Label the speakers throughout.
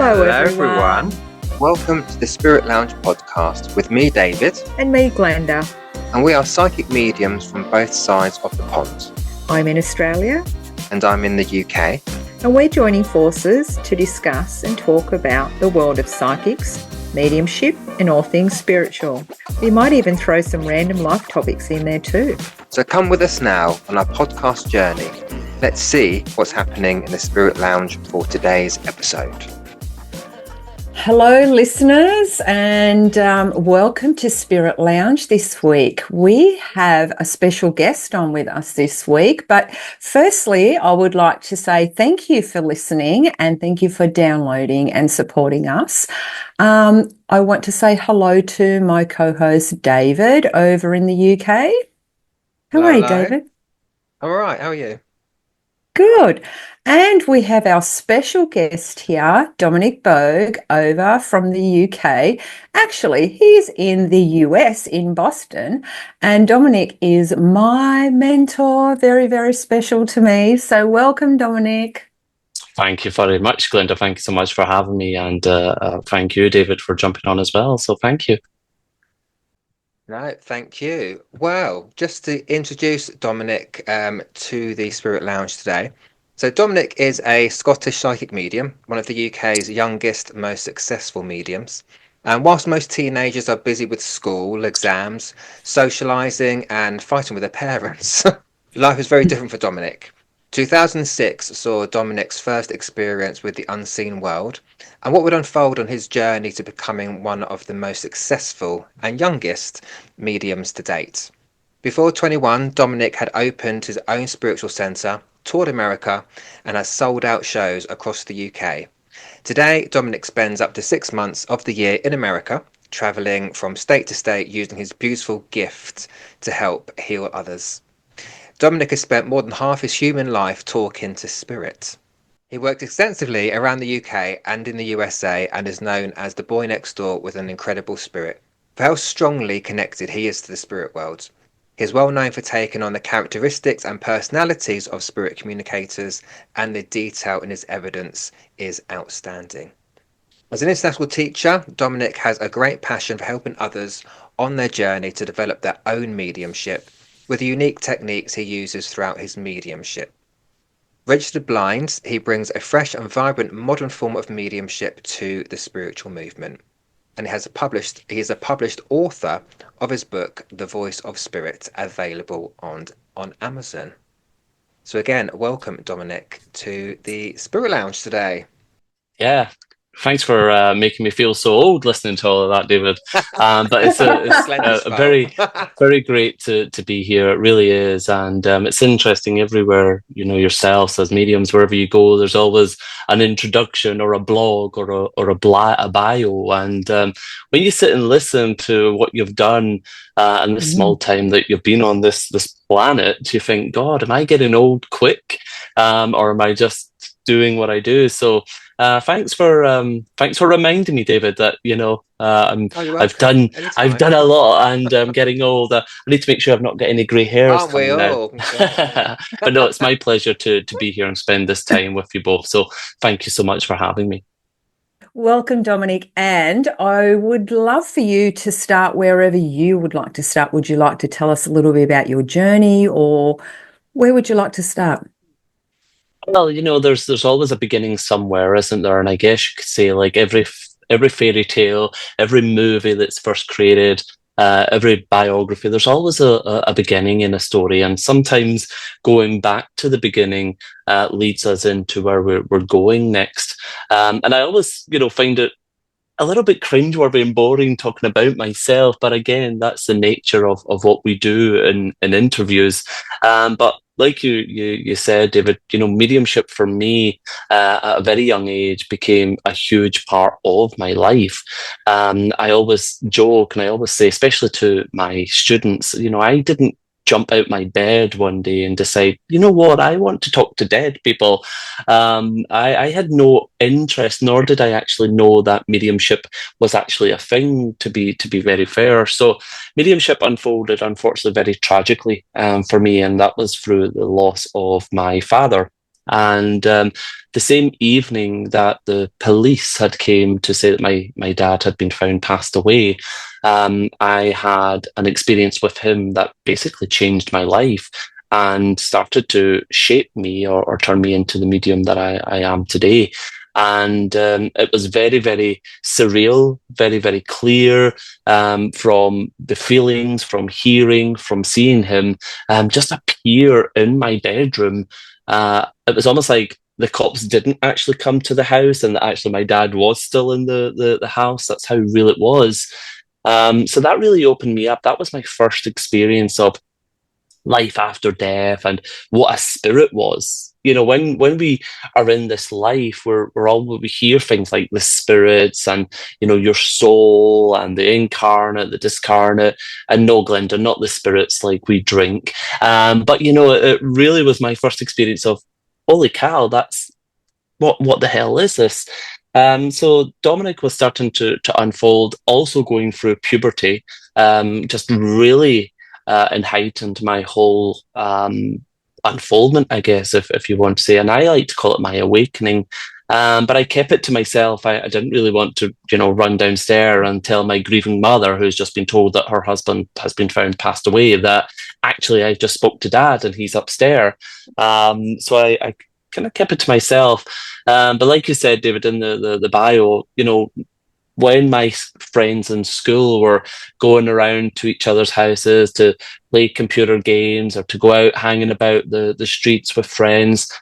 Speaker 1: Hello everyone.
Speaker 2: Welcome to the Spirit Lounge podcast with me, David.
Speaker 1: And me, Glenda.
Speaker 2: And we are psychic mediums from both sides of the pond.
Speaker 1: I'm in Australia.
Speaker 2: And I'm in the UK.
Speaker 1: And we're joining forces to discuss and talk about the world of psychics, mediumship, and all things spiritual. We might even throw some random life topics in there too.
Speaker 2: So come with us now on our podcast journey. Let's see what's happening in the Spirit Lounge for today's episode.
Speaker 1: Hello, listeners, and welcome to Spirit Lounge this week. We have a special guest on with us this week, but firstly, I would like to say thank you for listening and thank you for downloading and supporting us. I want to say hello to my co-host David over in the UK. How are you, David?
Speaker 2: I'm all right. How are you?
Speaker 1: Good. And we have our special guest here, Dominic Boag, over from the UK. Actually, he's in the US, in Boston. And Dominic is my mentor, very, very special to me. So welcome, Dominic.
Speaker 3: Thank you very much, Glenda. Thank you so much for having me. And thank you, David, for jumping on as well. So thank you.
Speaker 2: Right, thank you. Well, just to introduce Dominic to the Spirit Lounge today. So Dominic is a Scottish psychic medium, one of the UK's youngest, most successful mediums. And whilst most teenagers are busy with school, exams, socialising and fighting with their parents, life is very different for Dominic. 2006 saw Dominic's first experience with the unseen world and what would unfold on his journey to becoming one of the most successful and youngest mediums to date. Before 21, Dominic had opened his own spiritual centre, toured America, and has sold out shows across the UK. Today, Dominic spends up to 6 months of the year in America, travelling from state to state using his beautiful gift to help heal others. Dominic has spent more than half his human life talking to spirit. He worked extensively around the UK and in the USA and is known as the boy next door with an incredible spirit, for how strongly connected he is to the spirit world. He is well known for taking on the characteristics and personalities of spirit communicators, and the detail in his evidence is outstanding. As an international teacher, Dominic has a great passion for helping others on their journey to develop their own mediumship, with the unique techniques he uses throughout his mediumship. Registered blind, he brings a fresh and vibrant modern form of mediumship to the spiritual movement. And he is a published author of his book, The Voice of Spirit, available on Amazon. So again, welcome, Dominic, to the Spirit Lounge today.
Speaker 3: Yeah. Thanks for making me feel so old listening to all of that, David. But it's a very, very great to be here. It really is. And it's interesting everywhere, yourselves as mediums, wherever you go, there's always an introduction or a blog or a bio. And when you sit and listen to what you've done in the small time that you've been on this planet, you think, God, am I getting old quick? Or am I just doing what I do? So thanks for reminding me, David, that I've done a lot and I'm getting old. I need to make sure I've not got any grey hairs.
Speaker 2: Aren't we all?
Speaker 3: But no, it's my pleasure to be here and spend this time with you both. So thank you so much for having me.
Speaker 1: Welcome, Dominic. And I would love for you to start wherever you would like to start. Would you like to tell us a little bit about your journey, or where would you like to start?
Speaker 3: Well, there's always a beginning somewhere, isn't there? And I guess you could say, like every fairy tale, every movie that's first created, every biography, there's always a beginning in a story. And sometimes going back to the beginning leads us into where we're going next. And I always, find it a little bit cringeworthy and boring talking about myself. But again, that's the nature of what we do in interviews. But like you said, David, mediumship for me at a very young age became a huge part of my life. I always joke and I always say, especially to my students, I didn't jump out my bed one day and decide, you know what, I want to talk to dead people. I had no interest, nor did I actually know that mediumship was actually a thing, to be very fair. So mediumship unfolded, unfortunately, very tragically for me, and that was through the loss of my father. And the same evening that the police had came to say that my dad had been found passed away, I had an experience with him that basically changed my life and started to shape me or turn me into the medium that I am today. And it was very, very surreal, very, very clear, from the feelings, from hearing, from seeing him just appear in my bedroom. It was almost like the cops didn't actually come to the house and that actually my dad was still in the house. That's how real it was. So that really opened me up. That was my first experience of life after death and what a spirit was. You know, when we are in this life, we hear things like the spirits and, you know, your soul and the incarnate, the discarnate, and no, Glenda, not the spirits like we drink. But you know, it really was my first experience of, holy cow, that's what the hell is this? So Dominic was starting to unfold, also going through puberty, just really and heightened my whole unfoldment, I guess, if you want to say. And I like to call it my awakening. But I kept it to myself. I didn't really want to, you know, run downstairs and tell my grieving mother, who's just been told that her husband has been found passed away, that actually I just spoke to Dad and he's upstairs. So I kind of kept it to myself. But like you said, David, in the bio, you know, when my friends in school were going around to each other's houses to play computer games or to go out hanging about the streets with friends,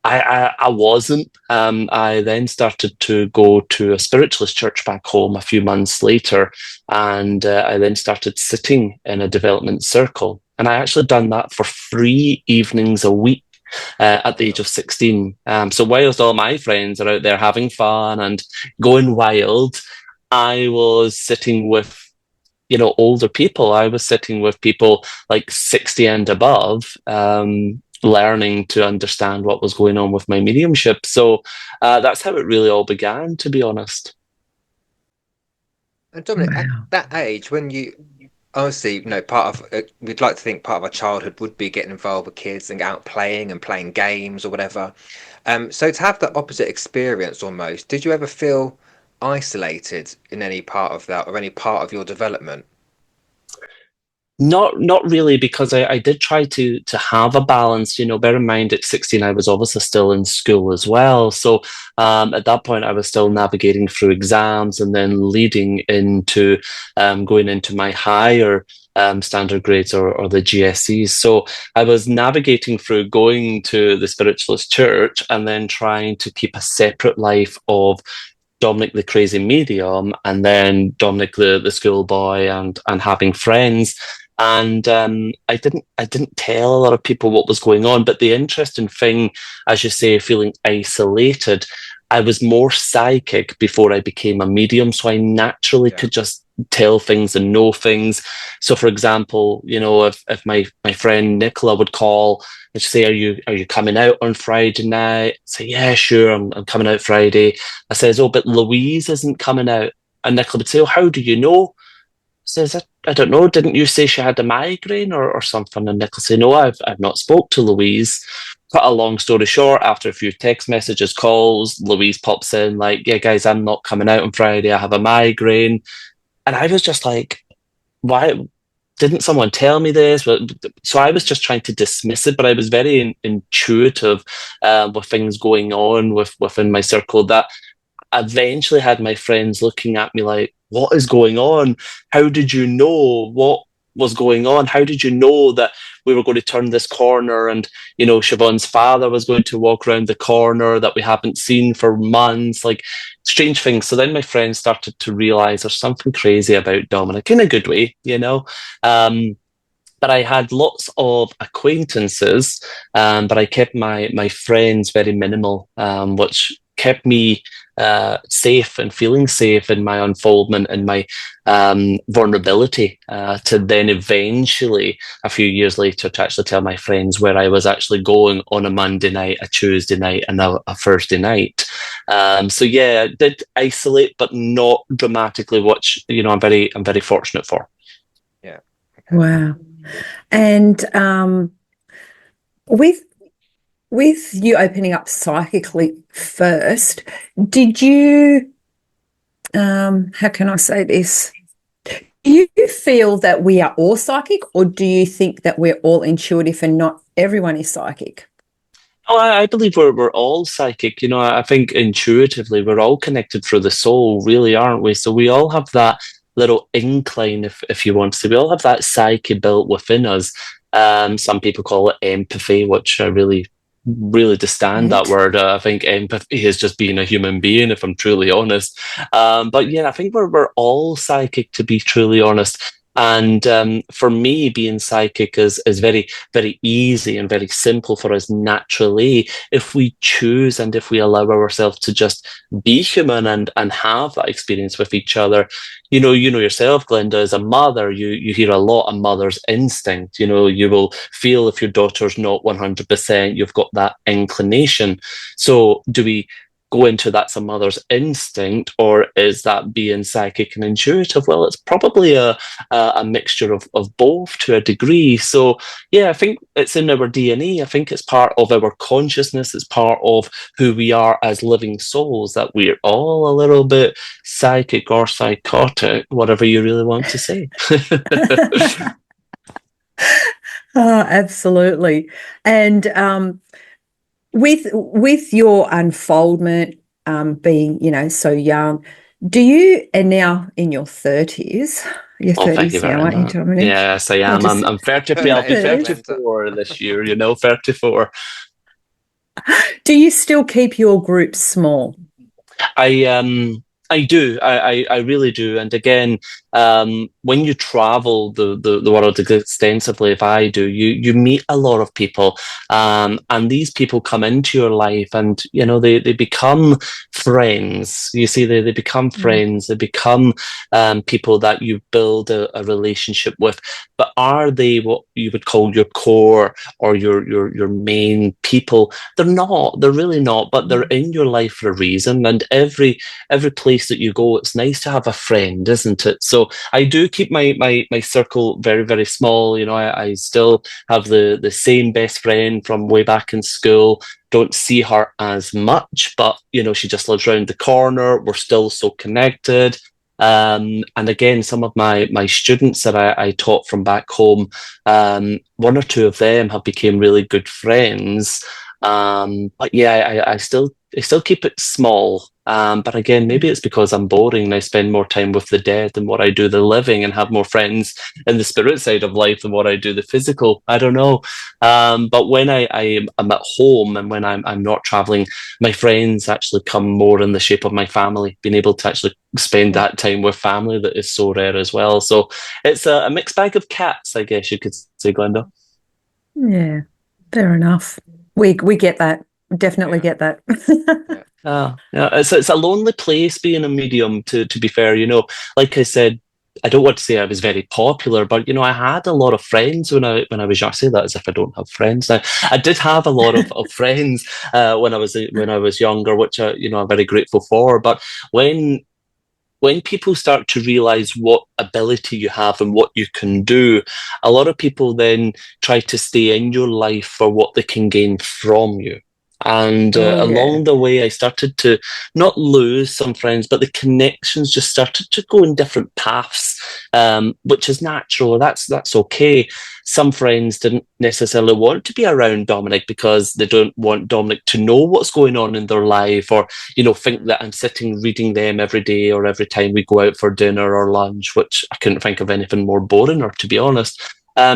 Speaker 3: I wasn't. I then started to go to a spiritualist church back home a few months later, and I then started sitting in a development circle. And I actually done that for 3 evenings a week at the age of 16. So whilst all my friends are out there having fun and going wild, I was sitting with, you know, older people. I was sitting with people like 60 and above, learning to understand what was going on with my mediumship. So that's how it really all began, to be honest.
Speaker 2: And Dominic, at
Speaker 1: Wow.
Speaker 2: that age, when you obviously, you know, part of we'd like to think part of our childhood would be getting involved with kids and out playing and playing games or whatever. So to have that opposite experience almost, did you ever feel isolated in any part of that or any part of your development?
Speaker 3: Not really, because I did try to have a balance. You know, bear in mind at 16 I was obviously still in school as well. So at that point I was still navigating through exams and then leading into going into my higher standard grades or the GSEs. So I was navigating through going to the spiritualist church and then trying to keep a separate life of Dominic the crazy medium and then Dominic the schoolboy and having friends. And I didn't tell a lot of people what was going on. But the interesting thing, as you say, feeling isolated, I was more psychic before I became a medium, so I naturally
Speaker 2: Yeah.
Speaker 3: could just tell things and know things. So, for example, you know, if my friend Nicola would call and say, "Are you coming out on Friday night?" I say, "Yeah, sure, I'm coming out Friday." I says, "Oh, but Louise isn't coming out." And Nicola would say, "Oh, how do you know?" Says, I don't know, didn't you say she had a migraine or something? And Nicola say, no, I've not spoke to Louise. Cut a long story short, after a few text messages, calls, Louise pops in like, yeah, guys, I'm not coming out on Friday. I have a migraine. And I was just like, why didn't someone tell me this? So I was just trying to dismiss it, but I was very intuitive with things going on within my circle that eventually had my friends looking at me like, what is going on? How did you know what was going on? How did you know that we were going to turn this corner and, you know, Siobhan's father was going to walk around the corner that we haven't seen for months? Like, strange things. So then my friends started to realize there's something crazy about Dominic in a good way, you know? But I had lots of acquaintances, but I kept my friends very minimal, which kept me safe and feeling safe in my unfoldment and my vulnerability to then eventually, a few years later, to actually tell my friends where I was actually going on a Monday night, a Tuesday night, and a Thursday night. So yeah, I did isolate, but not dramatically, which, you know, I'm very fortunate for.
Speaker 2: Yeah. Okay.
Speaker 1: Wow. And with with you opening up psychically first, did you, how can I say this? Do you feel that we are all psychic, or do you think that we're all intuitive and not everyone is psychic?
Speaker 3: Oh, I believe we're all psychic. You know, I think intuitively we're all connected through the soul, really, aren't we? So we all have that little incline, if you want to. We all have that psyche built within us. Some people call it empathy, which I really disdain that
Speaker 1: Right.
Speaker 3: word. I think empathy is just being a human being, if I'm truly honest. But yeah, I think we're all psychic, to be truly honest. And for me, being psychic is very, very easy and very simple for us naturally if we choose and if we allow ourselves to just be human and have that experience with each other. You know yourself, Glenda, as a mother, you hear a lot of mother's instinct. You know, you will feel if your daughter's not 100%, you've got that inclination. So do we go into that's a mother's instinct, or is that being psychic and intuitive? Well, it's probably a mixture of both to a degree. So yeah, I think it's in our DNA. I think it's part of our consciousness. It's part of who we are as living souls, that we're all a little bit psychic or psychotic, whatever you really want to say.
Speaker 1: Oh, absolutely. And with your unfoldment, being, so young, do you, and now in your 30s, your
Speaker 3: Oh, thank you
Speaker 1: 30s now,
Speaker 3: very
Speaker 1: aren't you,
Speaker 3: much.
Speaker 1: Dominic?
Speaker 3: Yes, I
Speaker 1: I
Speaker 3: am.
Speaker 1: just
Speaker 3: I'm 33. I'll
Speaker 2: That
Speaker 3: be
Speaker 2: is it,
Speaker 1: heard.
Speaker 2: Glenda.
Speaker 3: 34 this year, 34.
Speaker 1: Do you still keep your group small?
Speaker 3: I do. I really do. And again, when you travel the world extensively, if I do, you meet a lot of people, and these people come into your life, and they become friends. You see, they become friends. They become people that you build a relationship with. But are they what you would call your core or your main people? They're not. They're really not. But they're in your life for a reason. And every place that you go, it's nice to have a friend, isn't it? So I do keep my circle very, very small. I still have the same best friend from way back in school. Don't see her as much, but she just lives around the corner. We're still so connected. And again, some of my students that I taught from back home, one or two of them have become really good friends. But yeah, I still keep it small. But again, maybe it's because I'm boring and I spend more time with the dead than what I do the living, and have more friends in the spirit side of life than what I do the physical. I don't know. But when I'm at home and when I'm not traveling, my friends actually come more in the shape of my family, being able to actually spend that time with family that is so rare as well. So it's a mixed bag of cats, I guess you could say, Glenda.
Speaker 1: Yeah, fair enough. We get that. Definitely get that.
Speaker 3: Yeah, it's a lonely place being a medium. To be fair, like I said, I don't want to say I was very popular, but I had a lot of friends when I was young. I say that as if I don't have friends now. I did have a lot of friends when I was younger, which I'm very grateful for. But when people start to realize what ability you have and what you can do, a lot of people then try to stay in your life for what they can gain from you. And
Speaker 1: Oh, yeah.
Speaker 3: along the way, I started to not lose some friends, but the connections just started to go in different paths, which is natural. That's okay. Some friends didn't necessarily want to be around Dominic because they don't want Dominic to know what's going on in their life, or think that I'm sitting reading them every day or every time we go out for dinner or lunch, which I couldn't think of anything more boring, or to be honest.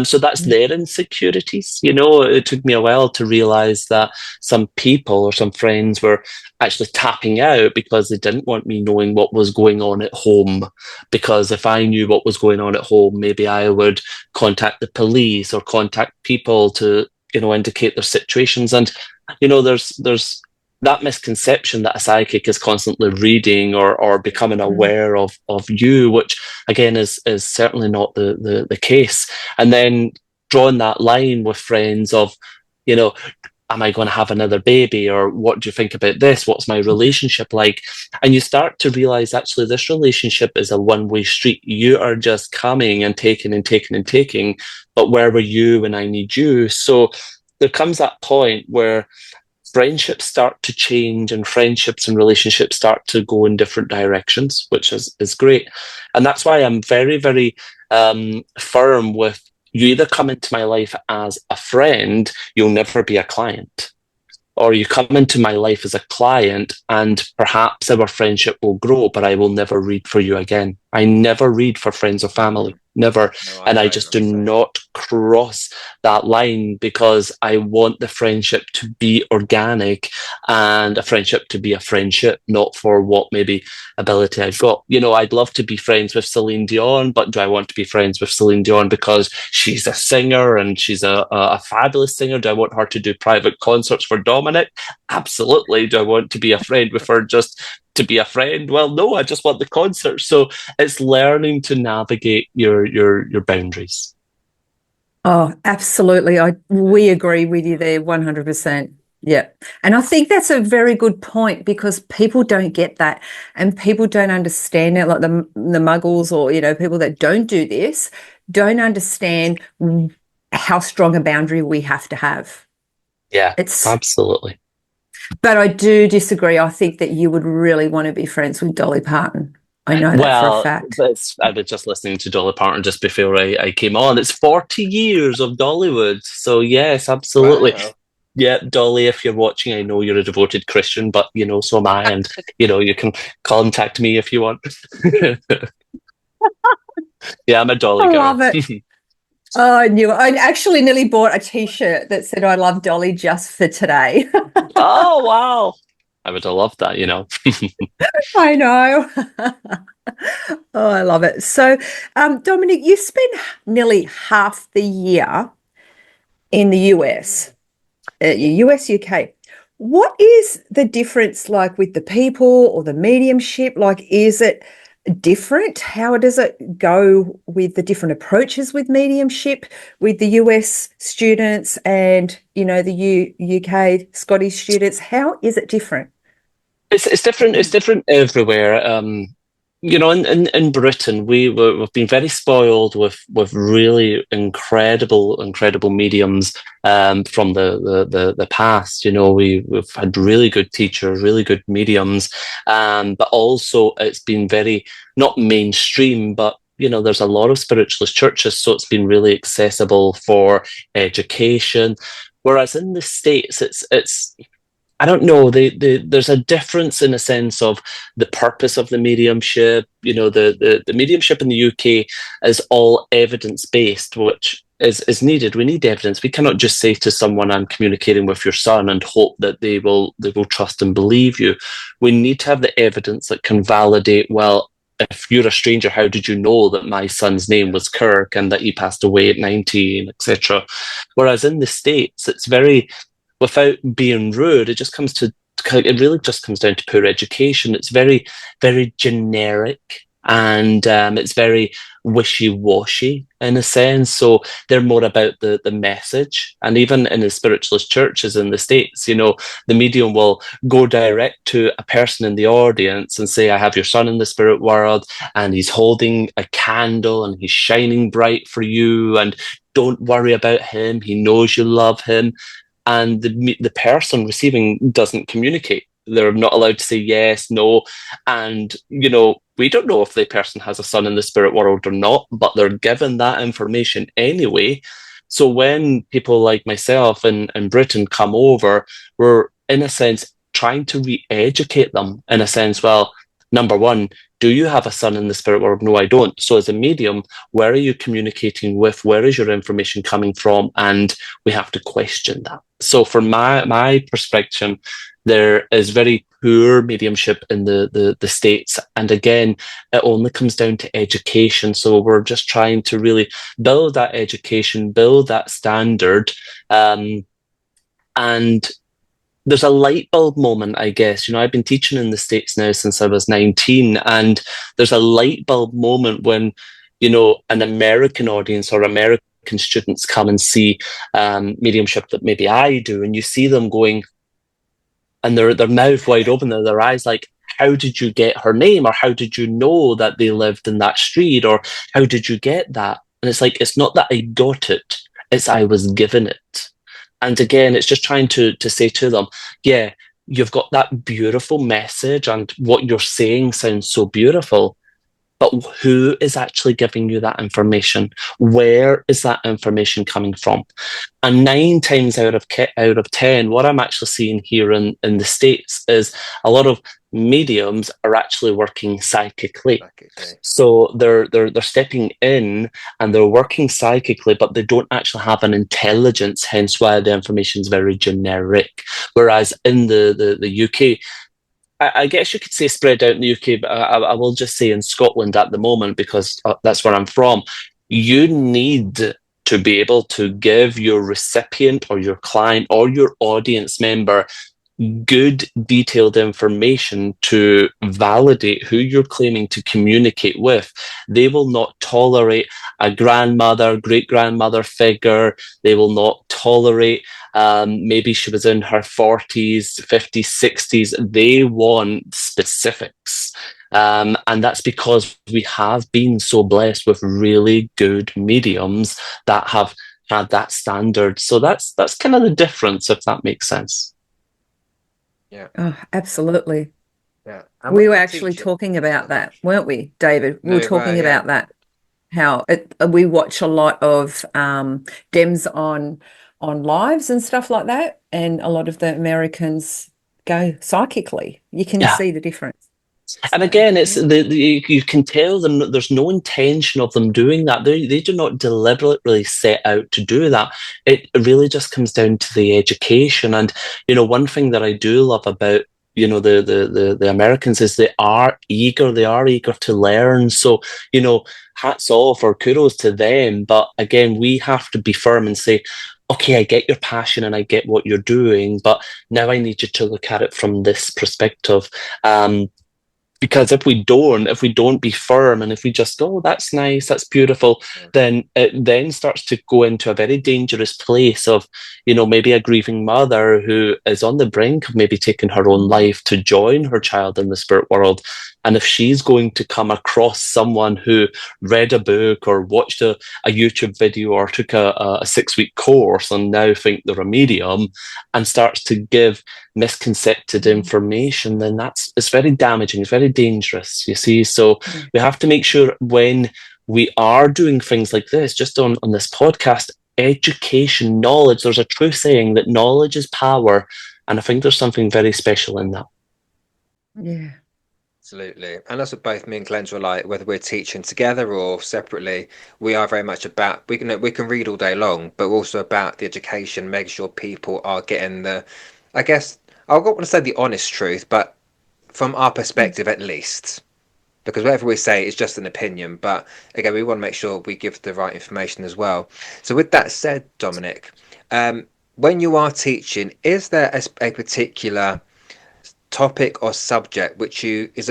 Speaker 3: So that's their insecurities. It took me a while to realize that some people or some friends were actually tapping out because they didn't want me knowing what was going on at home. Because if I knew what was going on at home, maybe I would contact the police or contact people to, indicate their situations. And, there's that misconception that a psychic is constantly reading or becoming aware of you, which again is certainly not the case. And then drawing that line with friends of, am I going to have another baby, or what do you think about this? What's my relationship like? And you start to realize actually this relationship is a one-way street. You are just coming and taking and taking and taking, but where were you when I need you? So there comes that point where friendships start to change and friendships and relationships start to go in different directions, which is great. And that's why I'm very, very firm with, you either come into my life as a friend, you'll never be a client. Or you come into my life as a client and perhaps our friendship will grow, but I will never read for you again. I never read for friends or family, never.
Speaker 2: No,
Speaker 3: And I just do not cross that line, because I want the friendship to be organic and a friendship to be a friendship, not for what maybe ability I've got. You know, I'd love to be friends with Celine Dion, but do I want to be friends with Celine Dion because she's a singer and she's a fabulous singer? Do I want her to do private concerts for Dominic? Absolutely. Do I want to be a friend with her just to be a friend? Well, no, I just want the concert. So it's learning to navigate your boundaries.
Speaker 1: Oh, absolutely. We agree with you there 100%. Yeah. And I think that's a very good point, because people don't get that, and people don't understand it. Like the muggles, or, you know, people that don't do this don't understand how strong a boundary we have to have.
Speaker 3: Yeah, absolutely.
Speaker 1: But I do disagree. I think that you would really want to be friends with Dolly Parton. I know that for a fact.
Speaker 3: I was just listening to Dolly Parton just before I came on. It's 40 years of Dollywood. So yes, absolutely.
Speaker 2: Wow.
Speaker 3: Yeah, Dolly, if you're watching, I know you're a devoted Christian, but, you know, so am I. And, you know, you can contact me if you want. Yeah, I'm a Dolly girl.
Speaker 1: I love it. Oh, I knew it. I actually nearly bought a T-shirt that said "I love Dolly" just for today.
Speaker 3: Oh, wow. I would have loved that, you know.
Speaker 1: I know. Oh, I love it. So, Dominic, you spent nearly half the year in the US, US, UK. What is the difference like with the people or the mediumship? Like, is it different? How does it go with the different approaches with mediumship with the US students and, you know, the UK Scottish students? How is it different?
Speaker 3: It's different. It's different everywhere. You know, in Britain, we've been very spoiled with really incredible mediums from the past. You know, we've had really good teachers, really good mediums, but also it's been very not mainstream, but, you know, there's a lot of spiritualist churches, so it's been really accessible for education. Whereas in the States, it's I don't know. There's a difference in a sense of the purpose of the mediumship. You know, the mediumship in the UK is all evidence based, which is needed. We need evidence. We cannot just say to someone, "I'm communicating with your son," and hope that they will trust and believe you. We need to have the evidence that can validate. Well, if you're a stranger, how did you know that my son's name was Kirk and that he passed away at 19, etc.? Whereas in the States, it's very, without being rude, it really just comes down to poor education. It's very, very generic, and it's very wishy-washy in a sense. So they're more about the message. And even in the spiritualist churches in the States, you know, the medium will go direct to a person in the audience and say, "I have your son in the spirit world, and he's holding a candle and he's shining bright for you, and don't worry about him. He knows you love him." And the person receiving doesn't communicate. They're not allowed to say yes, no. And, you know, we don't know if the person has a son in the spirit world or not, but they're given that information anyway. So when people like myself in Britain come over, we're, in a sense, trying to re-educate them in a sense. Well, number one, do you have a son in the spirit world? No, I don't. So as a medium, where are you communicating with? Where is your information coming from? And we have to question that. So from my perspective, there is very poor mediumship in the States. And again, it only comes down to education. So we're just trying to really build that education, build that standard. And there's a light bulb moment, I guess. You know, I've been teaching in the States now since I was 19, and there's a light bulb moment when, you know, an American audience or American students come and see mediumship that maybe I do, and you see them going, and their mouth wide open, their eyes like, "How did you get her name?" Or "How did you know that they lived in that street?" Or "How did you get that?" And it's like, it's not that I got it, it's I was given it. And again, it's just trying to say to them, yeah, you've got that beautiful message and what you're saying sounds so beautiful, but who is actually giving you that information? Where is that information coming from? And 9 times out of 10, what I'm actually seeing here in the States is a lot of mediums are actually working psychically. So they're stepping in and they're working psychically, but they don't actually have an intelligence, hence why the information is very generic. Whereas in the UK, I guess you could say spread out in the UK, but I will just say in Scotland at the moment, because that's where I'm from, you need to be able to give your recipient or your client or your audience member good detailed information to validate who you're claiming to communicate with. They will not tolerate a grandmother, great-grandmother figure. They will not tolerate maybe she was in her 40s, 50s, 60s. They want specifics. And that's because we have been so blessed with really good mediums that have had that standard. So that's kind of the difference, if that makes sense.
Speaker 2: Yeah.
Speaker 1: Oh, absolutely.
Speaker 2: Yeah.
Speaker 1: We were actually talking about that, weren't we, David? We were talking about that, how we watch a lot of dems on lives and stuff like that, and a lot of the Americans go psychically. You can see the difference.
Speaker 3: And again, it's you can tell them there's no intention of them doing that. They do not deliberately set out to do that. It really just comes down to the education. And one thing that I do love about the Americans is they are eager to learn. So hats off or kudos to them. But again, we have to be firm and say, okay, I get your passion and I get what you're doing, but now I need you to look at it from this perspective. Because if we don't be firm, and if we just go, oh, that's nice, that's beautiful, then it then starts to go into a very dangerous place of, maybe a grieving mother who is on the brink of maybe taking her own life to join her child in the spirit world. And if she's going to come across someone who read a book or watched a YouTube video or took a 6-week course and now think they're a medium and starts to give misconcepted information, then it's very damaging, it's very dangerous, you see. So we have to make sure when we are doing things like this, just on this podcast, education, knowledge, there's a true saying that knowledge is power, and I think there's something very special in that.
Speaker 1: Yeah.
Speaker 2: Absolutely. And that's what both me and Glenda are like, whether we're teaching together or separately, we are very much about, we can read all day long, but we're also about the education, making sure people are getting I guess, I don't want to say the honest truth, but from our perspective at least. Because whatever we say is just an opinion, but again, we want to make sure we give the right information as well. So with that said, Dominic, when you are teaching, is there a particular topic or subject which is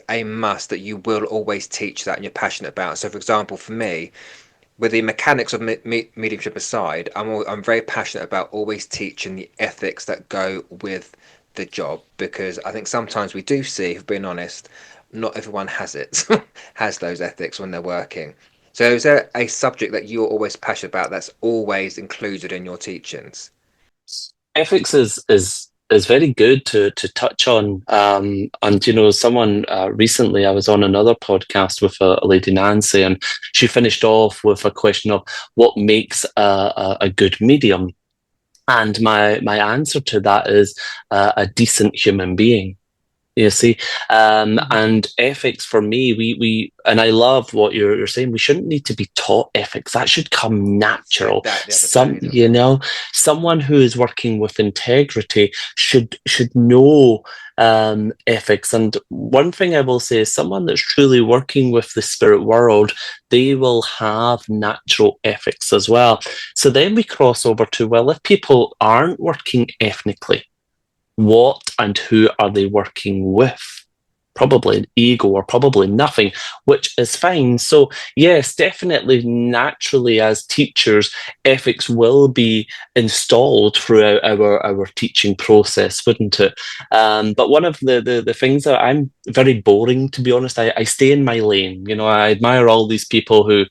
Speaker 2: a must that you will always teach that and you're passionate about? So for example, for me, with the mechanics of mediumship aside, I'm very passionate about always teaching the ethics that go with the job, because I think sometimes we do see, if being honest, not everyone has those ethics when they're working. So is there a subject that you're always passionate about that's always included in your teachings?
Speaker 3: Ethics is very good to touch on. And, someone recently, I was on another podcast with a lady, Nancy, and she finished off with a question of what makes a good medium. And my answer to that is a decent human being. You see, and ethics for me, we and I love what you're saying. We shouldn't need to be taught ethics. That should come natural. Someone who is working with integrity should know ethics. And one thing I will say is, someone that's truly working with the spirit world, they will have natural ethics as well. So then we cross over to, well, if people aren't working ethnically, what and who are they working with? Probably an ego or probably nothing, which is fine. So yes, definitely, naturally, as teachers, ethics will be installed throughout our teaching process, wouldn't it? But one of the things that I'm very boring, to be honest, I stay in my lane. I admire all these people who,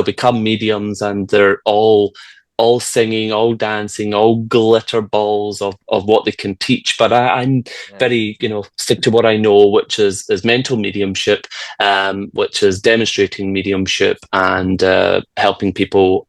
Speaker 3: become mediums, and they're all all singing, all dancing, all glitter balls of what they can teach. But I'm very, stick to what I know, which is mental mediumship, which is demonstrating mediumship and helping people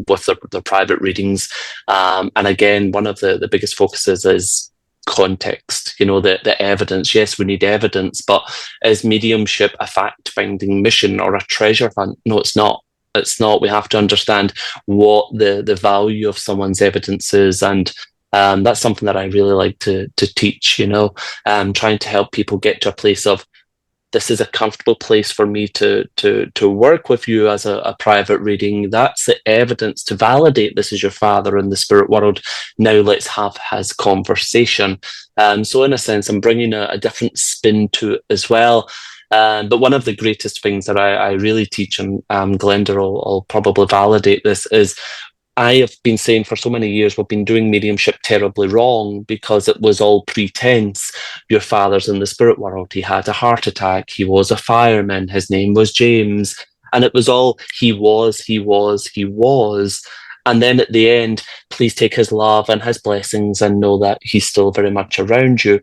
Speaker 3: with their private readings. And again, one of the biggest focuses is context, the evidence. Yes, we need evidence, but is mediumship a fact-finding mission or a treasure hunt? No, it's not. It's not. We have to understand what the value of someone's evidence is, and that's something that I really like to teach. Trying to help people get to a place of, this is a comfortable place for me to work with you as a private reading. That's the evidence to validate this is your father in the spirit world. Now let's have his conversation. So in a sense, I'm bringing a different spin to it as well. But one of the greatest things that I really teach, and Glenda will probably validate this, is I have been saying for so many years we've been doing mediumship terribly wrong because it was all pretense. Your father's in the spirit world. He had a heart attack. He was a fireman. His name was James. And it was all he was. And then at the end, please take his love and his blessings and know that he's still very much around you.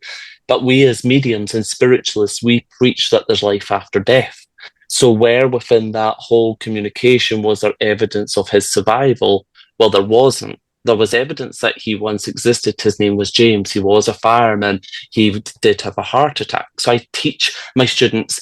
Speaker 3: But we as mediums and spiritualists, we preach that there's life after death. So where within that whole communication was there evidence of his survival? Well, there wasn't. There was evidence that he once existed. His name was James. He was a fireman. He did have a heart attack. So I teach my students,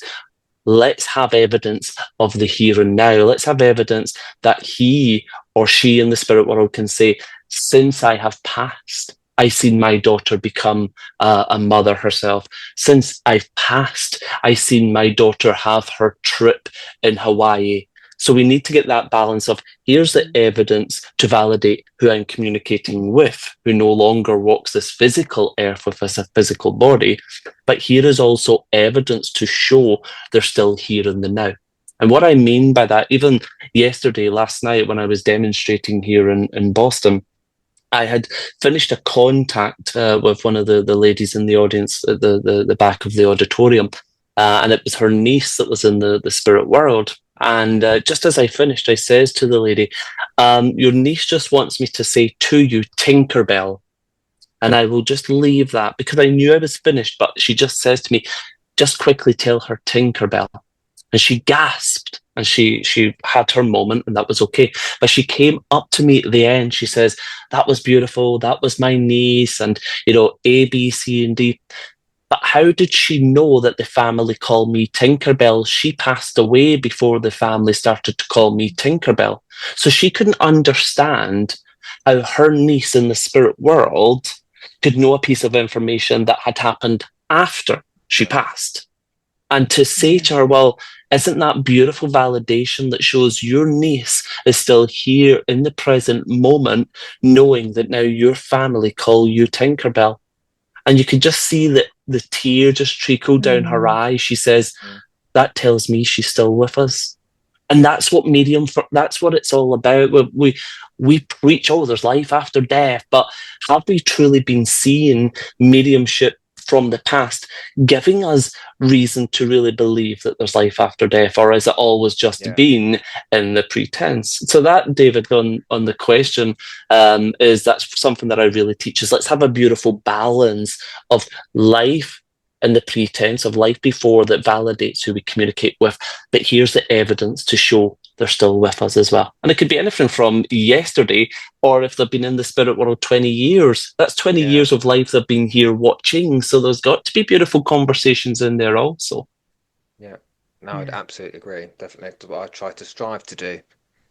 Speaker 3: let's have evidence of the here and now. Let's have evidence that he or she in the spirit world can say, since I have passed, I've seen my daughter become a mother herself. Since I've passed, I've seen my daughter have her trip in Hawaii. So we need to get that balance of, here's the evidence to validate who I'm communicating with, who no longer walks this physical earth with us, a physical body. But here is also evidence to show they're still here in the now. And what I mean by that, even yesterday, last night, when I was demonstrating here in Boston, I had finished a contact with one of the ladies in the audience at the back of the auditorium. And it was her niece that was in the spirit world. And just as I finished, I says to the lady, your niece just wants me to say to you, Tinkerbell. And I will just leave that because I knew I was finished. But she just says to me, just quickly tell her Tinkerbell. And she gasped and she had her moment, and that was okay. But she came up to me at the end. She says, that was beautiful. That was my niece. And, A, B, C, and D. But how did she know that the family called me Tinkerbell? She passed away before the family started to call me Tinkerbell. So she couldn't understand how her niece in the spirit world could know a piece of information that had happened after she passed. And to say to her, well, isn't that beautiful validation that shows your niece is still here in the present moment, knowing that now your family call you Tinkerbell? And you could just see that the tear just trickle down her eye. She says, that tells me she's still with us. And that's what that's what it's all about. We preach, there's life after death, but have we truly been seeing mediumship from the past giving us reason to really believe that there's life after death, or has it always just been in the pretense? So that, David, on the question, that's something that I really teach, is let's have a beautiful balance of life and the pretense of life before that validates who we communicate with. But here's the evidence to show they're still with us as well. And it could be anything from yesterday, or if they've been in the spirit world 20 years, that's 20 years of life they've been here watching. So there's got to be beautiful conversations in there also.
Speaker 2: Yeah, no, I'd absolutely agree. Definitely. That's what I try to strive to do.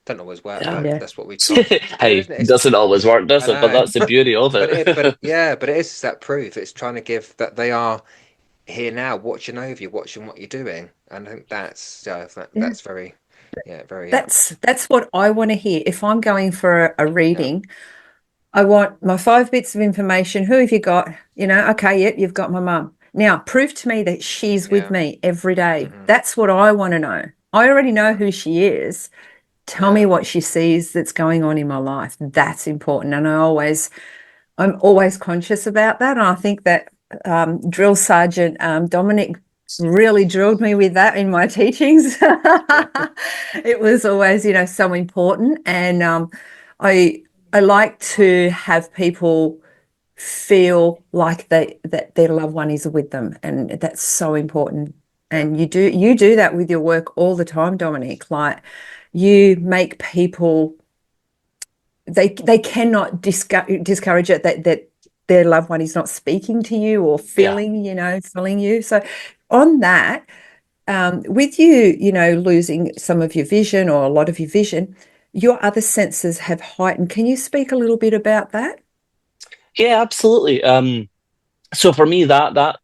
Speaker 2: Don't always work, but that's what we try.
Speaker 3: Hey, it doesn't always work, does it? But that's the beauty of it.
Speaker 2: but it is that proof. It's trying to give that they are here now, watching over you, watching what you're doing. And I think that's very, very.
Speaker 1: That's what I want to hear. If I'm going for a reading, I want my 5 bits of information. Who have you got? Okay, yep, you've got my mum. Now, prove to me that she's with me every day. Mm-hmm. That's what I want to know. I already know who she is. Tell me what she sees that's going on in my life. That's important. And I'm always conscious about that. And I think that Drill Sergeant Dominic really drilled me with that in my teachings. It was always, so important. And I like to have people feel like that their loved one is with them, and that's so important. And you do that with your work all the time, Dominic. Like, you make people, they cannot discourage it that their loved one is not speaking to you or feeling you. So on that, with you losing some of your vision or a lot of your vision, your other senses have heightened. Can you speak a little bit about that?
Speaker 3: Yeah, absolutely. So for me, that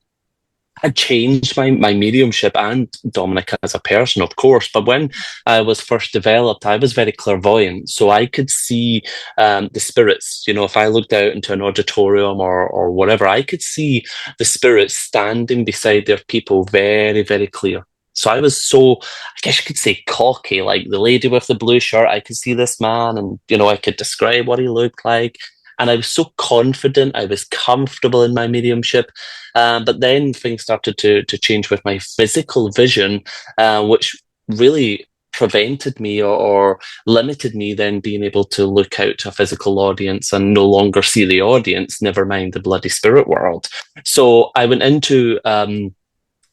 Speaker 3: had changed my mediumship and Dominic as a person, of course. But when I was first developed, I was very clairvoyant, so I could see the spirits. If I looked out into an auditorium or whatever, I could see the spirits standing beside their people very, very clear. So I was so, I guess you could say, cocky, like the lady with the blue shirt. I could see this man, and I could describe what he looked like. And I was so confident, I was comfortable in my mediumship. But then things started to change with my physical vision, which really prevented me or limited me then being able to look out to a physical audience and no longer see the audience, never mind the bloody spirit world. So I went into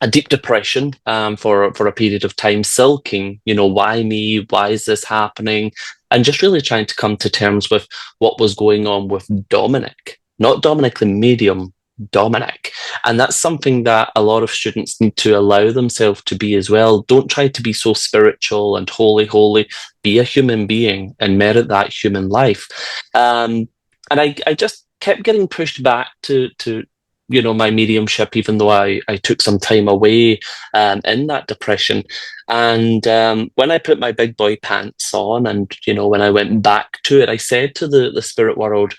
Speaker 3: a deep depression for a period of time, sulking, why me? Why is this happening? And just really trying to come to terms with what was going on with Dominic, not Dominic the medium, Dominic. And that's something that a lot of students need to allow themselves to be as well. Don't try to be so spiritual and holy. Be a human being and merit that human life. And I just kept getting pushed back to my mediumship, even though I took some time away in that depression. And when I put my big boy pants on and, when I went back to it, I said to the spirit world,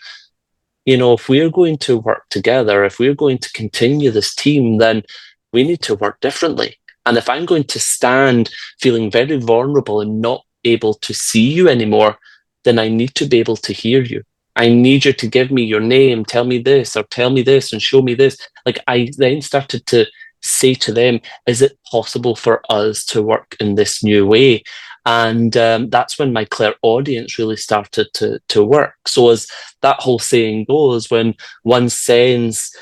Speaker 3: if we're going to work together, if we're going to continue this team, then we need to work differently. And if I'm going to stand feeling very vulnerable and not able to see you anymore, then I need to be able to hear you. I need you to give me your name, tell me this, or tell me this and show me this. Like, I then started to say to them, is it possible for us to work in this new way? And that's when my clairaudience really started to work. So as that whole saying goes, when one sense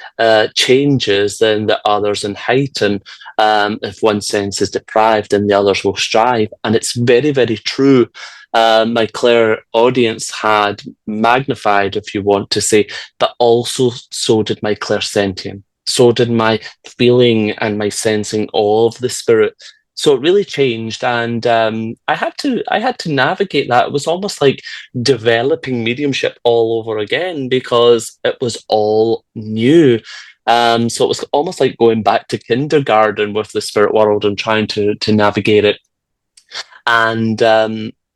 Speaker 3: changes, then the others in heighten. If one sense is deprived, then the others will strive. And it's very, very true. My clairaudience had magnified, if you want to say, but also so did my clairsentient. So did my feeling and my sensing of the spirit. So it really changed, and I had to navigate that. It was almost like developing mediumship all over again because it was all new. So it was almost like going back to kindergarten with the spirit world and trying to navigate it. And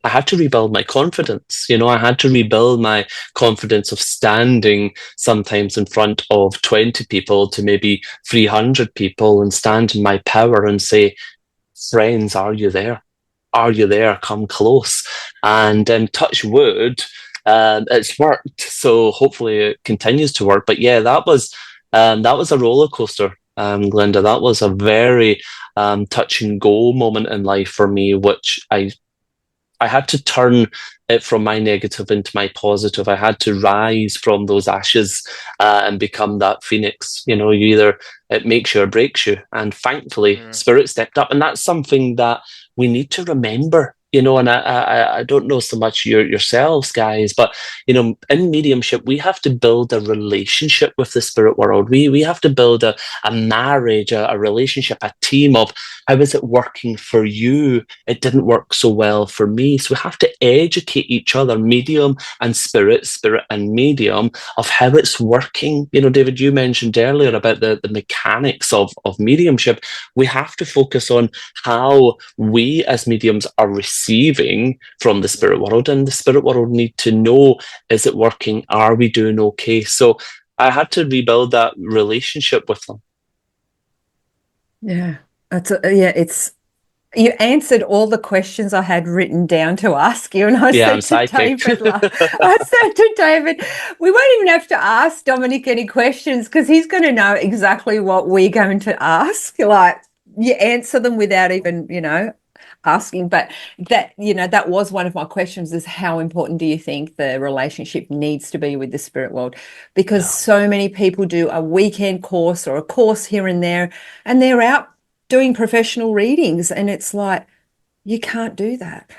Speaker 3: I had to rebuild my confidence. I had to rebuild my confidence of standing sometimes in front of 20 people to maybe 300 people and stand in my power and say, friends, are you there? Are you there? Come close. And touch wood, it's worked. So hopefully it continues to work. But yeah, that was a roller coaster, Glenda. That was a very touch and go moment in life for me, which I had to turn it from my negative into my positive. I had to rise from those ashes and become that phoenix. Either it makes you or breaks you. And thankfully, Spirit stepped up. And that's something that we need to remember. And I don't know so much yourselves, guys, but, in mediumship, we have to build a relationship with the spirit world. We have to build a marriage, a relationship, a team of how is it working for you? It didn't work so well for me. So we have to educate each other, medium and spirit and medium, of how it's working. David, you mentioned earlier about the mechanics of mediumship. We have to focus on how we as mediums are receiving from the spirit world, and the spirit world need to know, is it working? Are we doing okay? So I had to rebuild that relationship with them.
Speaker 1: Yeah, it's you answered all the questions I had written down to ask you, and I
Speaker 3: I'm
Speaker 1: said to
Speaker 3: psychic.
Speaker 1: David, I said to David, we won't even have to ask Dominic any questions because he's going to know exactly what we're going to ask. Like, you answer them without even, asking, but that, that was one of my questions, is how important do you think the relationship needs to be with the spirit world? Because so many people do a weekend course or a course here and there, and they're out doing professional readings, and it's like, you can't do that.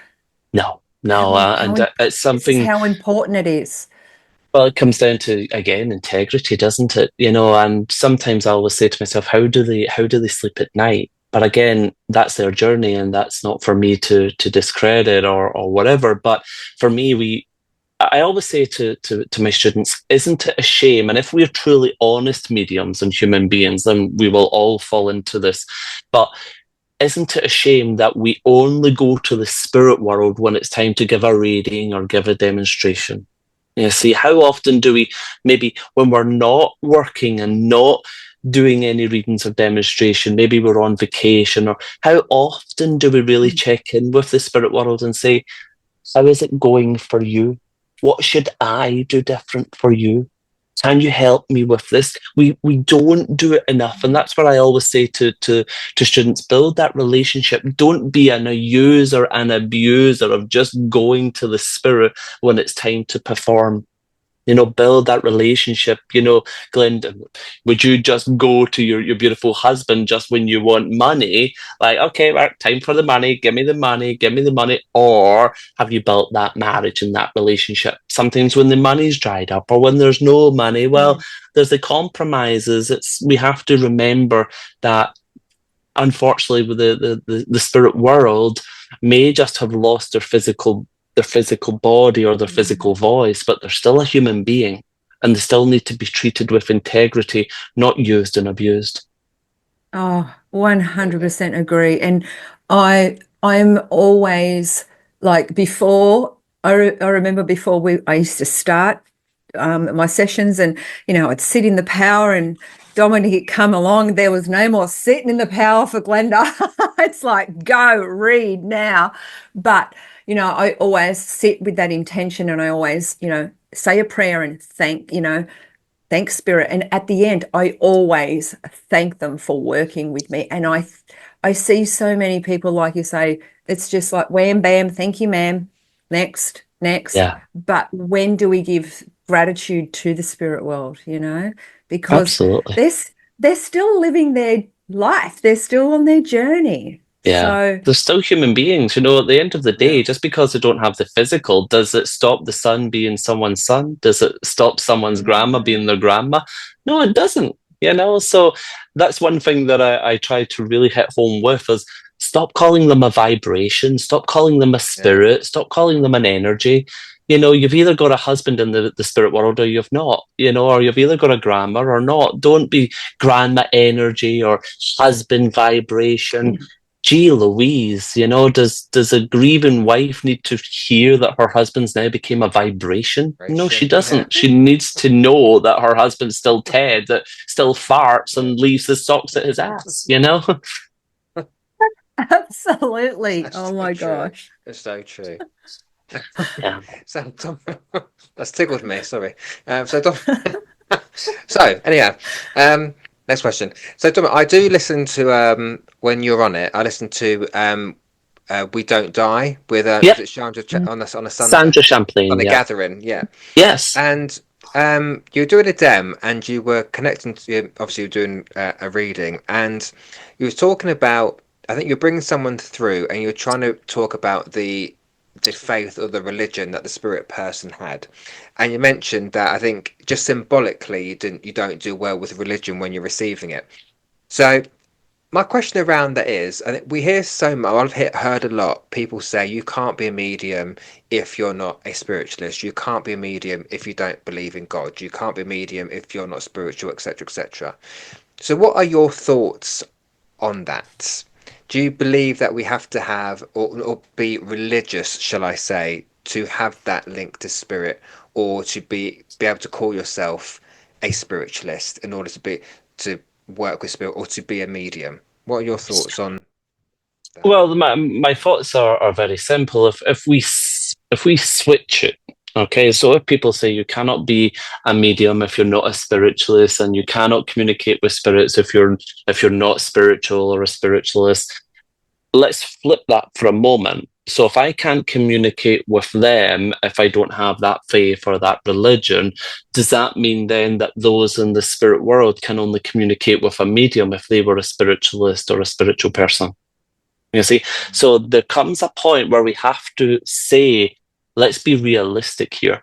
Speaker 3: No, it's something.
Speaker 1: This is how important it is.
Speaker 3: Well, it comes down to, again, integrity, doesn't it? And sometimes I always say to myself, how do they sleep at night? But again, that's their journey, and that's not for me to discredit or whatever. But for me, I always say to my students, isn't it a shame? And if we're truly honest mediums and human beings, then we will all fall into this. But isn't it a shame that we only go to the spirit world when it's time to give a reading or give a demonstration? You see, how often do we, maybe when we're not working and not doing any readings or demonstration, maybe we're on vacation, or how often do we really check in with the spirit world and say, how is it going for you? What should I do different for you? Can you help me with this? We don't do it enough. And that's what I always say to students, build that relationship. Don't be an user and abuser of just going to the spirit when it's time to perform. Build that relationship. Glenda, would you just go to your beautiful husband just when you want money? Like, okay, right, time for the money. Give me the money. Give me the money. Or have you built that marriage and that relationship? Sometimes when the money's dried up or when there's no money, well, there's the compromises. We have to remember that, unfortunately, with the spirit world may just have lost their physical body or their physical voice, but they're still a human being, and they still need to be treated with integrity, not used and abused.
Speaker 1: Oh, 100% agree. And I'm always like, before, I remember before I used to start my sessions, and I'd sit in the power, and Dominic had come along. There was no more sitting in the power for Glenda. It's like, go read now. But I always sit with that intention, and I always say a prayer and thank spirit. And at the end, I always thank them for working with me. And I see so many people, like you say, it's just like wham bam, thank you ma'am, next.
Speaker 3: Yeah.
Speaker 1: But when do we give gratitude to the spirit world? Because
Speaker 3: absolutely,
Speaker 1: they're still living their life, they're still on their journey.
Speaker 3: Yeah,
Speaker 1: so
Speaker 3: they're still human beings. At the end of the day, just because they don't have the physical, does it stop the son being someone's son? Does it stop someone's grandma being their grandma? No, it doesn't. So that's one thing that I try to really hit home with is stop calling them a vibration, stop calling them a spirit, stop calling them an energy. You've either got a husband in the spirit world or you've not, or you've either got a grandma or not. Don't be grandma energy or husband vibration. Gee Louise, does a grieving wife need to hear that her husband's now became a vibration? No, she doesn't. She needs to know that her husband's still Ted, that still farts and leaves his socks at his ass,
Speaker 1: Absolutely.
Speaker 2: That's
Speaker 1: oh my
Speaker 2: true.
Speaker 1: Gosh.
Speaker 2: It's so true.
Speaker 3: Yeah.
Speaker 2: So that's tickled me. Sorry. So anyhow, next question. So Dom, I do listen to when you're on it. I listen to We Don't Die with Chandra on a Sunday.
Speaker 3: Sandra Champlain
Speaker 2: On a gathering,
Speaker 3: Yes.
Speaker 2: And you were doing a dem, and you were connecting to. Obviously, you were doing a reading, and you were talking about. I think you're bringing someone through, and you're trying to talk about the faith or the religion that the spirit person had, and you mentioned that I think just symbolically you don't do well with religion when you're receiving it. So my question around that is, and we hear so much, I've heard a lot people say you can't be a medium if you're not a spiritualist, you can't be a medium if you don't believe in God, you can't be a medium if you're not spiritual, etc., etc. So what are your thoughts on that? Do you believe that we have to have or be religious, shall I say, to have that link to spirit, or to be able to call yourself a spiritualist in order to work with spirit or to be a medium? What are your thoughts on that?
Speaker 3: Well, my thoughts are very simple. If we switch it, okay, so if people say you cannot be a medium if you're not a spiritualist, and you cannot communicate with spirits if you're not spiritual or a spiritualist, let's flip that for a moment. So if I can't communicate with them, if I don't have that faith or that religion, does that mean then that those in the spirit world can only communicate with a medium if they were a spiritualist or a spiritual person? You see, so there comes a point where we have to say, let's be realistic here.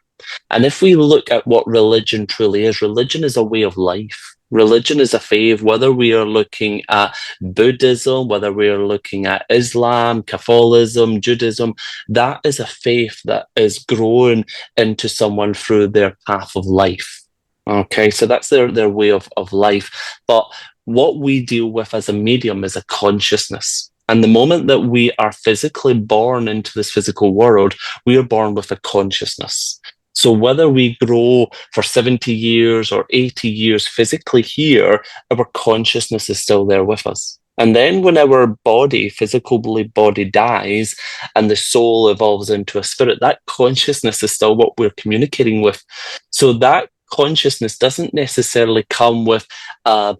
Speaker 3: And if we look at what religion truly is, religion is a way of life. Religion is a faith, whether we are looking at Buddhism, whether we are looking at Islam, Catholicism, Judaism, that is a faith that is grown into someone through their path of life. Okay, so that's their way of life. But what we deal with as a medium is a consciousness. And the moment that we are physically born into this physical world, we are born with a consciousness. So whether we grow for 70 years or 80 years physically here, our consciousness is still there with us. And then when our body, physical body dies and the soul evolves into a spirit, that consciousness is still what we're communicating with. So that consciousness doesn't necessarily come with a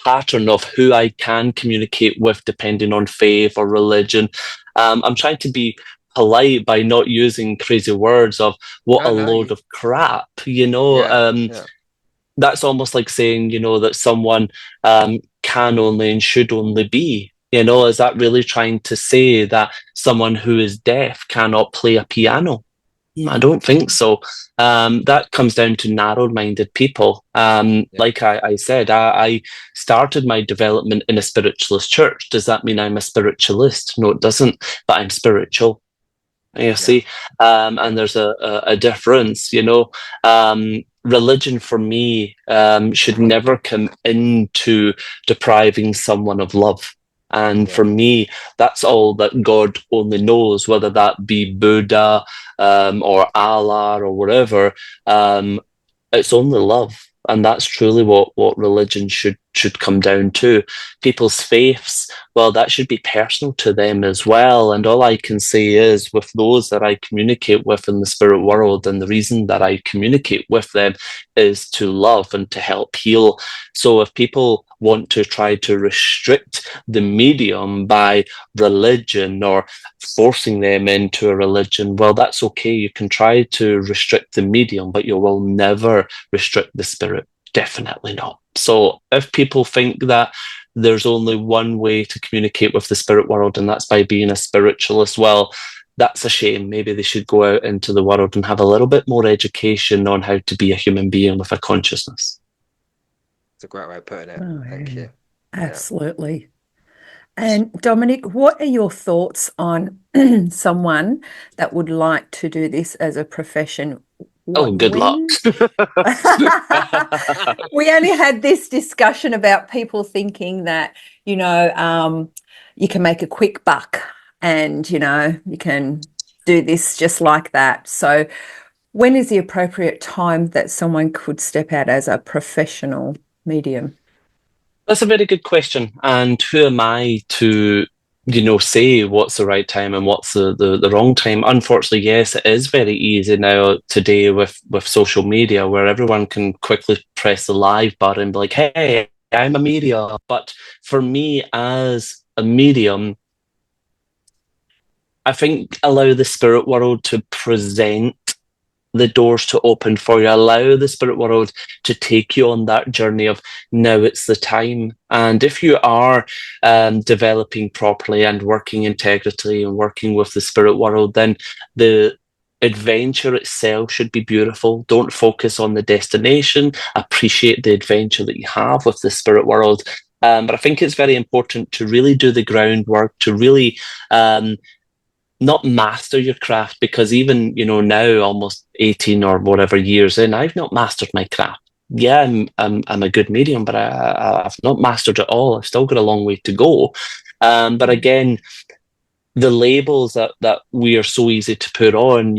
Speaker 3: pattern of who I can communicate with depending on faith or religion. I'm trying to be polite by not using crazy words of what a load of crap, that's almost like saying, that someone can only and should only be, is that really trying to say that someone who is deaf cannot play a piano? I don't think so. That comes down to narrow-minded people. Like I said, I started my development in a spiritualist church. Does that mean I'm a spiritualist? No, it doesn't, but I'm spiritual. You see, and there's a difference, religion for me should never come into depriving someone of love. And for me, that's all that God only knows, whether that be Buddha or Allah or whatever. It's only love. And that's truly what religion should come down to. People's faiths, well, that should be personal to them as well. And all I can say is, with those that I communicate with in the spirit world, and the reason that I communicate with them is to love and to help heal. So if people want to try to restrict the medium by religion or forcing them into a religion, well, that's okay. You can try to restrict the medium, but you will never restrict the spirit. Definitely not. So if people think that there's only one way to communicate with the spirit world, and that's by being a spiritualist, well, that's a shame. Maybe they should go out into the world and have a little bit more education on how to be a human being with a consciousness.
Speaker 2: It's a great way of putting it. Thank you.
Speaker 1: Absolutely. And Dominic, what are your thoughts on someone that would like to do this as a profession?
Speaker 3: Good luck.
Speaker 1: We only had this discussion about people thinking that, you can make a quick buck and, you can do this just like that. So when is the appropriate time that someone could step out as a professional medium?
Speaker 3: That's a very good question. And who am I to, say what's the right time and what's the wrong time? Unfortunately, yes, it is very easy now today with social media, where everyone can quickly press the live button and be like, hey, I'm a medium. But for me as a medium, I think allow the spirit world to present the doors to open for you. Allow the spirit world to take you on that journey of now it's the time. And if you are developing properly and working integrity and working with the spirit world, then the adventure itself should be beautiful. Don't focus on the destination. Appreciate the adventure that you have with the spirit world. But I think it's very important to really do the groundwork, to really not master your craft, because even, now almost 18 or whatever years in, I've not mastered my craft. Yeah, I'm a good medium, but I've not mastered it all. I've still got a long way to go. But again, the labels that we are so easy to put on,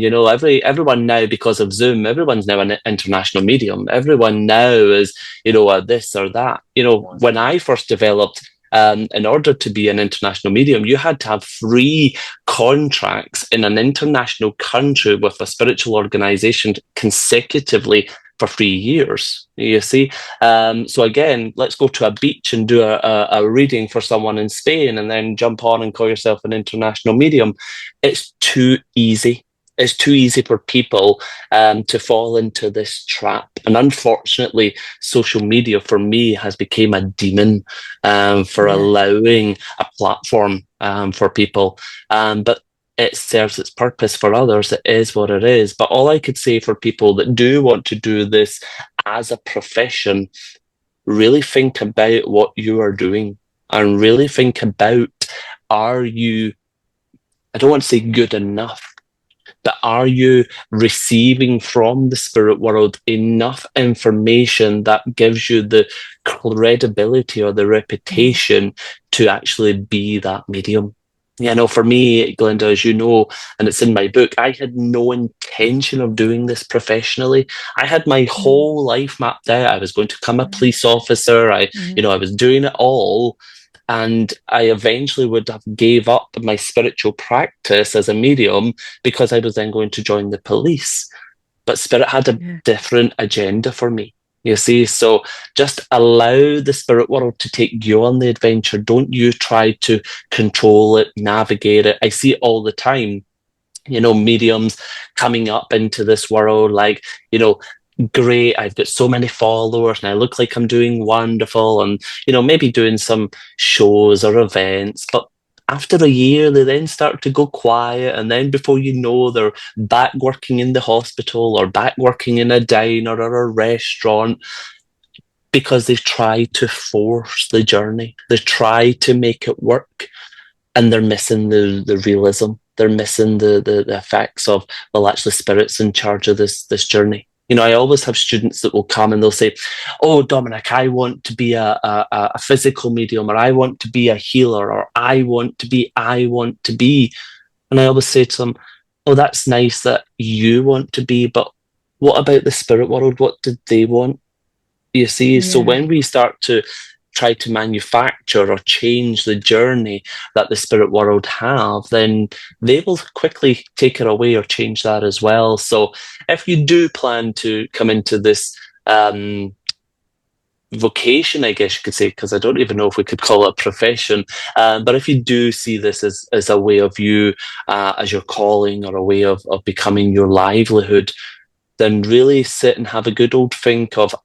Speaker 3: everyone now, because of Zoom, everyone's now an international medium. Everyone now is, a this or that. When I first developed, in order to be an international medium, you had to have 3 contracts in an international country with a spiritual organization consecutively for 3 years, you see. So again, let's go to a beach and do a reading for someone in Spain and then jump on and call yourself an international medium. It's too easy. It's too easy for people to fall into this trap. And unfortunately, social media for me has become a demon for allowing a platform for people. But it serves its purpose for others. It is what it is. But all I could say for people that do want to do this as a profession, really think about what you are doing and really think about, are you, I don't want to say good enough, but are you receiving from the spirit world enough information that gives you the credibility or the reputation to actually be that medium? You know, for me, Glenda, as you know, and it's in my book, I had no intention of doing this professionally. I had my whole life mapped out. I was going to become a police officer. I was doing it all. And I eventually would have gave up my spiritual practice as a medium because I was then going to join the police. But Spirit had a different agenda for me, you see. So just allow the spirit world to take you on the adventure. Don't you try to control it, navigate it. I see it all the time, you know, mediums coming up into this world like, you know, great, I've got so many followers and I look like I'm doing wonderful and, you know, maybe doing some shows or events, but after a year they then start to go quiet, and then before you know, they're back working in the hospital or back working in a diner or a restaurant because they've tried to force the journey. They try to make it work and they're missing the realism. They're missing the effects of, well, actually Spirit's in charge of this journey. You know, I always have students that will come and they'll say, oh, Dominic, I want to be a physical medium, or I want to be a healer, or I want to be. And I always say to them, oh, that's nice that you want to be, but what about the spirit world? What did they want? You see, so when we start to try to manufacture or change the journey that the spirit world have, then they will quickly take it away or change that as well. So if you do plan to come into this vocation, I guess you could say, because I don't even know if we could call it a profession, but if you do see this as a way of you, as your calling or a way of becoming your livelihood, then really sit and have a good old think of,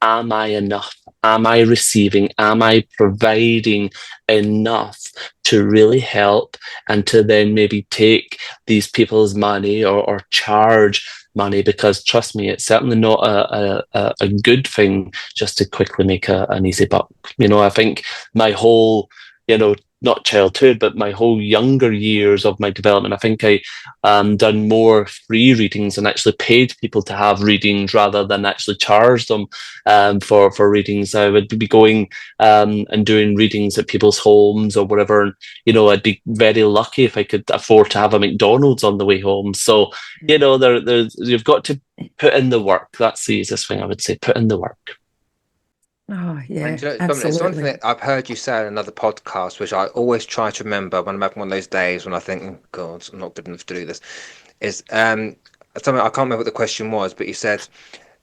Speaker 3: am I enough? Am I receiving? Am I providing enough to really help and to then maybe take these people's money or charge money? Because trust me, it's certainly not a good thing just to quickly make an easy buck. You know, I think my whole, you know, not childhood, but my whole younger years of my development, I think I done more free readings and actually paid people to have readings rather than actually charge them for readings. I would be going and doing readings at people's homes or whatever. And, you know, I'd be very lucky if I could afford to have a McDonald's on the way home. So, you know, you've got to put in the work. That's the easiest thing I would say, put in the work.
Speaker 1: Oh, yeah,
Speaker 2: And, you know, Dominic,
Speaker 1: absolutely.
Speaker 2: it's one thing that I've heard you say in another podcast, which I always try to remember when I'm having one of those days when I think, oh, God, I'm not good enough to do this, is something, I can't remember what the question was, but you said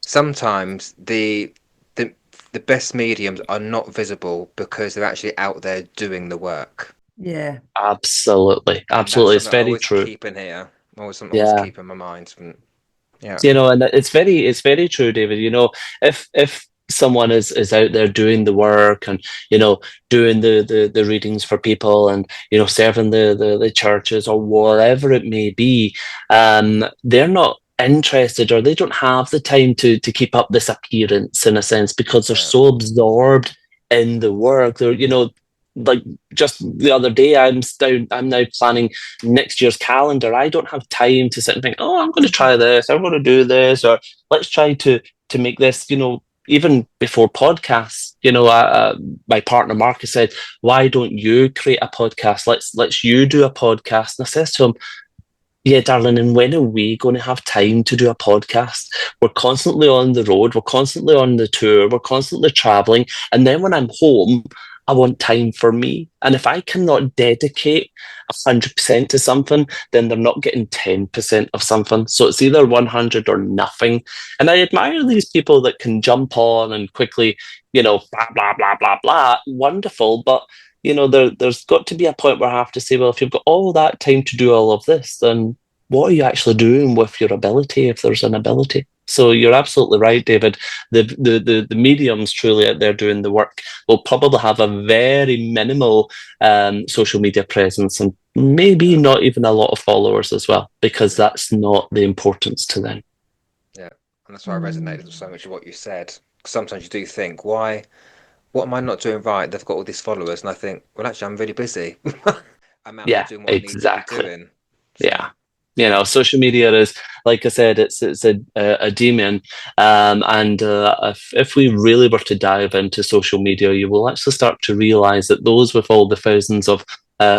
Speaker 2: sometimes the best mediums are not visible because they're actually out there doing the work.
Speaker 1: Yeah.
Speaker 3: Absolutely. Absolutely. It's very true.
Speaker 2: Keep in here. Always keep in my mind. Yeah.
Speaker 3: You know, and it's very true, David. You know, if someone is out there doing the work and, you know, doing the readings for people and, you know, serving the churches or whatever it may be, they're not interested, or they don't have the time to keep up this appearance in a sense, because they're so absorbed in the work. They're, you know, like just the other day, I'm now planning next year's calendar. I don't have time to sit and think, oh, I'm going to try this, I'm going to do this, or let's try to make this, you know. Even before podcasts, you know, my partner Marcus said, why don't you create a podcast? Let's you do a podcast. And I says to him, yeah, darling, and when are we going to have time to do a podcast? We're constantly on the road, we're constantly on the tour, we're constantly traveling. And then when I'm home, I want time for me. And if I cannot dedicate 100% to something, then they're not getting 10% of something. So it's either 100 or nothing. And I admire these people that can jump on and quickly, blah, blah, blah, blah, blah. Wonderful. But, there's got to be a point where I have to say, well, if you've got all that time to do all of this, then what are you actually doing with your ability, if there's an ability? So you're absolutely right, David. The mediums truly out there doing the work will probably have a very minimal social media presence, and maybe not even a lot of followers as well, because that's not the importance to them.
Speaker 2: Yeah, and that's why I resonated with so much of what you said. Sometimes you do think, what am I not doing right? They've got all these followers, and I think, well, actually, I'm really busy. I'm out here doing what I need to be doing. So.
Speaker 3: Yeah. Social media is, like I said, it's a demon. And if we really were to dive into social media, you will actually start to realize that those with all the thousands of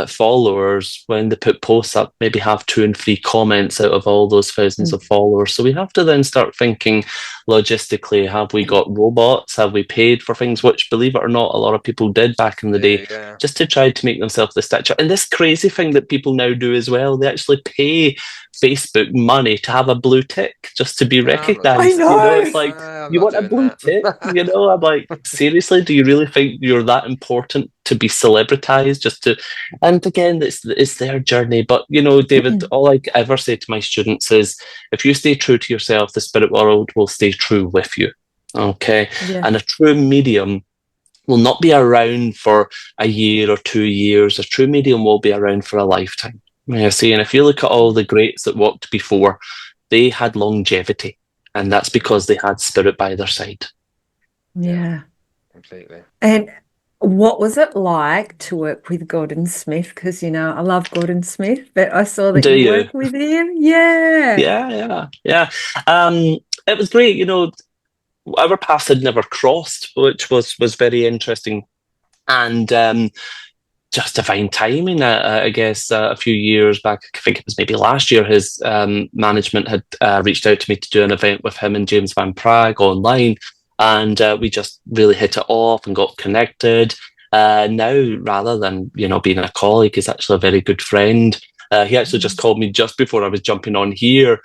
Speaker 3: followers, when they put posts up, maybe have 2 and 3 comments out of all those thousands of followers. So we have to then start thinking logistically, have we got robots? Have we paid for things? Which, believe it or not, a lot of people did back in the day, just to try to make themselves the stature. And this crazy thing that people now do as well, they actually pay Facebook money to have a blue tick just to be recognized.
Speaker 1: I know.
Speaker 3: It's like, you want a blue tick? I'm like, seriously, do you really think you're that important to be celebritized just to? And again, it's their journey. But David, all I ever say to my students is, if you stay true to yourself, the spirit world will stay true with you. Okay. Yeah. And a true medium will not be around for a year or 2 years. A true medium will be around for a lifetime. I see, and if you look at all the greats that walked before, they had longevity, and that's because they had spirit by their side.
Speaker 1: Yeah,
Speaker 2: completely.
Speaker 1: And what was it like to work with Gordon Smith? Because I love Gordon Smith, but I saw that you work with him.
Speaker 3: Yeah. It was great. Our paths had never crossed, which was very interesting, and just divine timing. I guess a few years back, I think it was maybe last year, his management had reached out to me to do an event with him and James Van Praagh online, and we just really hit it off and got connected. Now, rather than being a colleague, he's actually a very good friend. He actually just called me just before I was jumping on here,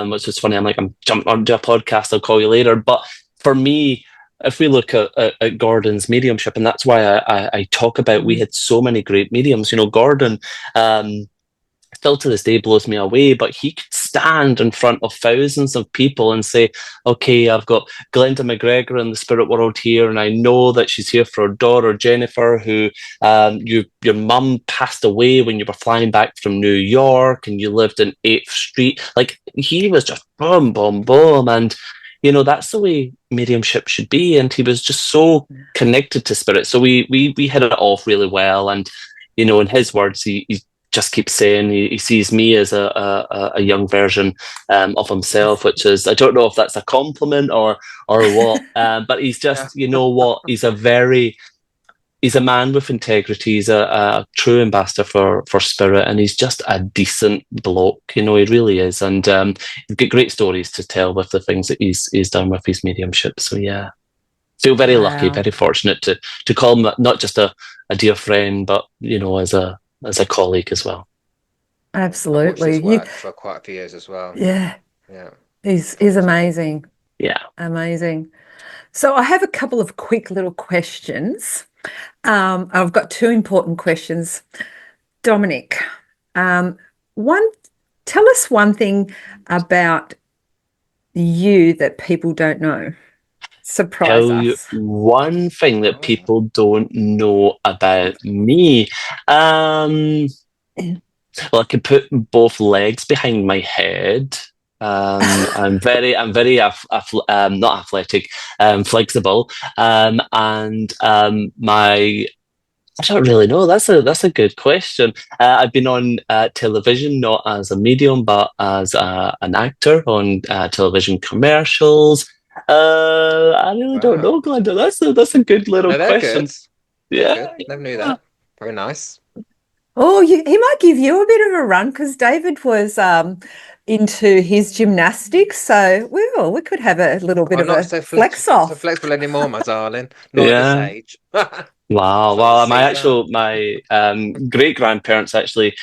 Speaker 3: which was funny. I'm like, I'm jumping onto a podcast, I'll call you later. But for me, if we look at Gordon's mediumship, and that's why I talk about, we had so many great mediums. Gordon still to this day blows me away, but he could stand in front of thousands of people and say, okay, I've got Glenda McGregor in the spirit world here, and I know that she's here for her daughter Jennifer, who your mum passed away when you were flying back from New York and you lived in 8th Street. Like, he was just boom, boom, boom. And that's the way mediumship should be. And he was just so connected to spirit. So we hit it off really well. And, in his words, he just keeps saying he sees me as a young version of himself, which is, I don't know if that's a compliment or what, but he's just, he's a man with integrity. He's a true ambassador for spirit, and he's just a decent bloke. He really is. And he's got great stories to tell with the things that he's done with his mediumship. So yeah, feel very lucky, very fortunate to call him not just a dear friend, but as a colleague as well.
Speaker 1: Absolutely.
Speaker 2: I've watched his work for quite a few years as well.
Speaker 1: Yeah. He's amazing.
Speaker 3: Yeah.
Speaker 1: Amazing. So I have a couple of quick little questions. I've got 2 important questions. Dominic, tell us one thing about you that people don't know. Surprise us.
Speaker 3: One thing that people don't know about me. Well, I could put both legs behind my head. I'm very not athletic, flexible, and I don't really know. That's a good question. I've been on television, not as a medium, but as an actor on television commercials. I really don't know, Glenda. That's a good little question.
Speaker 2: Good. Yeah, good. Never knew that. Very nice.
Speaker 1: Oh, he might give you a bit of a run, because David was into his gymnastics, so we could have a little bit of a flex off.
Speaker 2: So flexible anymore, my darling. Not at this age.
Speaker 3: Wow.
Speaker 2: Can't
Speaker 3: Well,
Speaker 2: see that.
Speaker 3: my great grandparents actually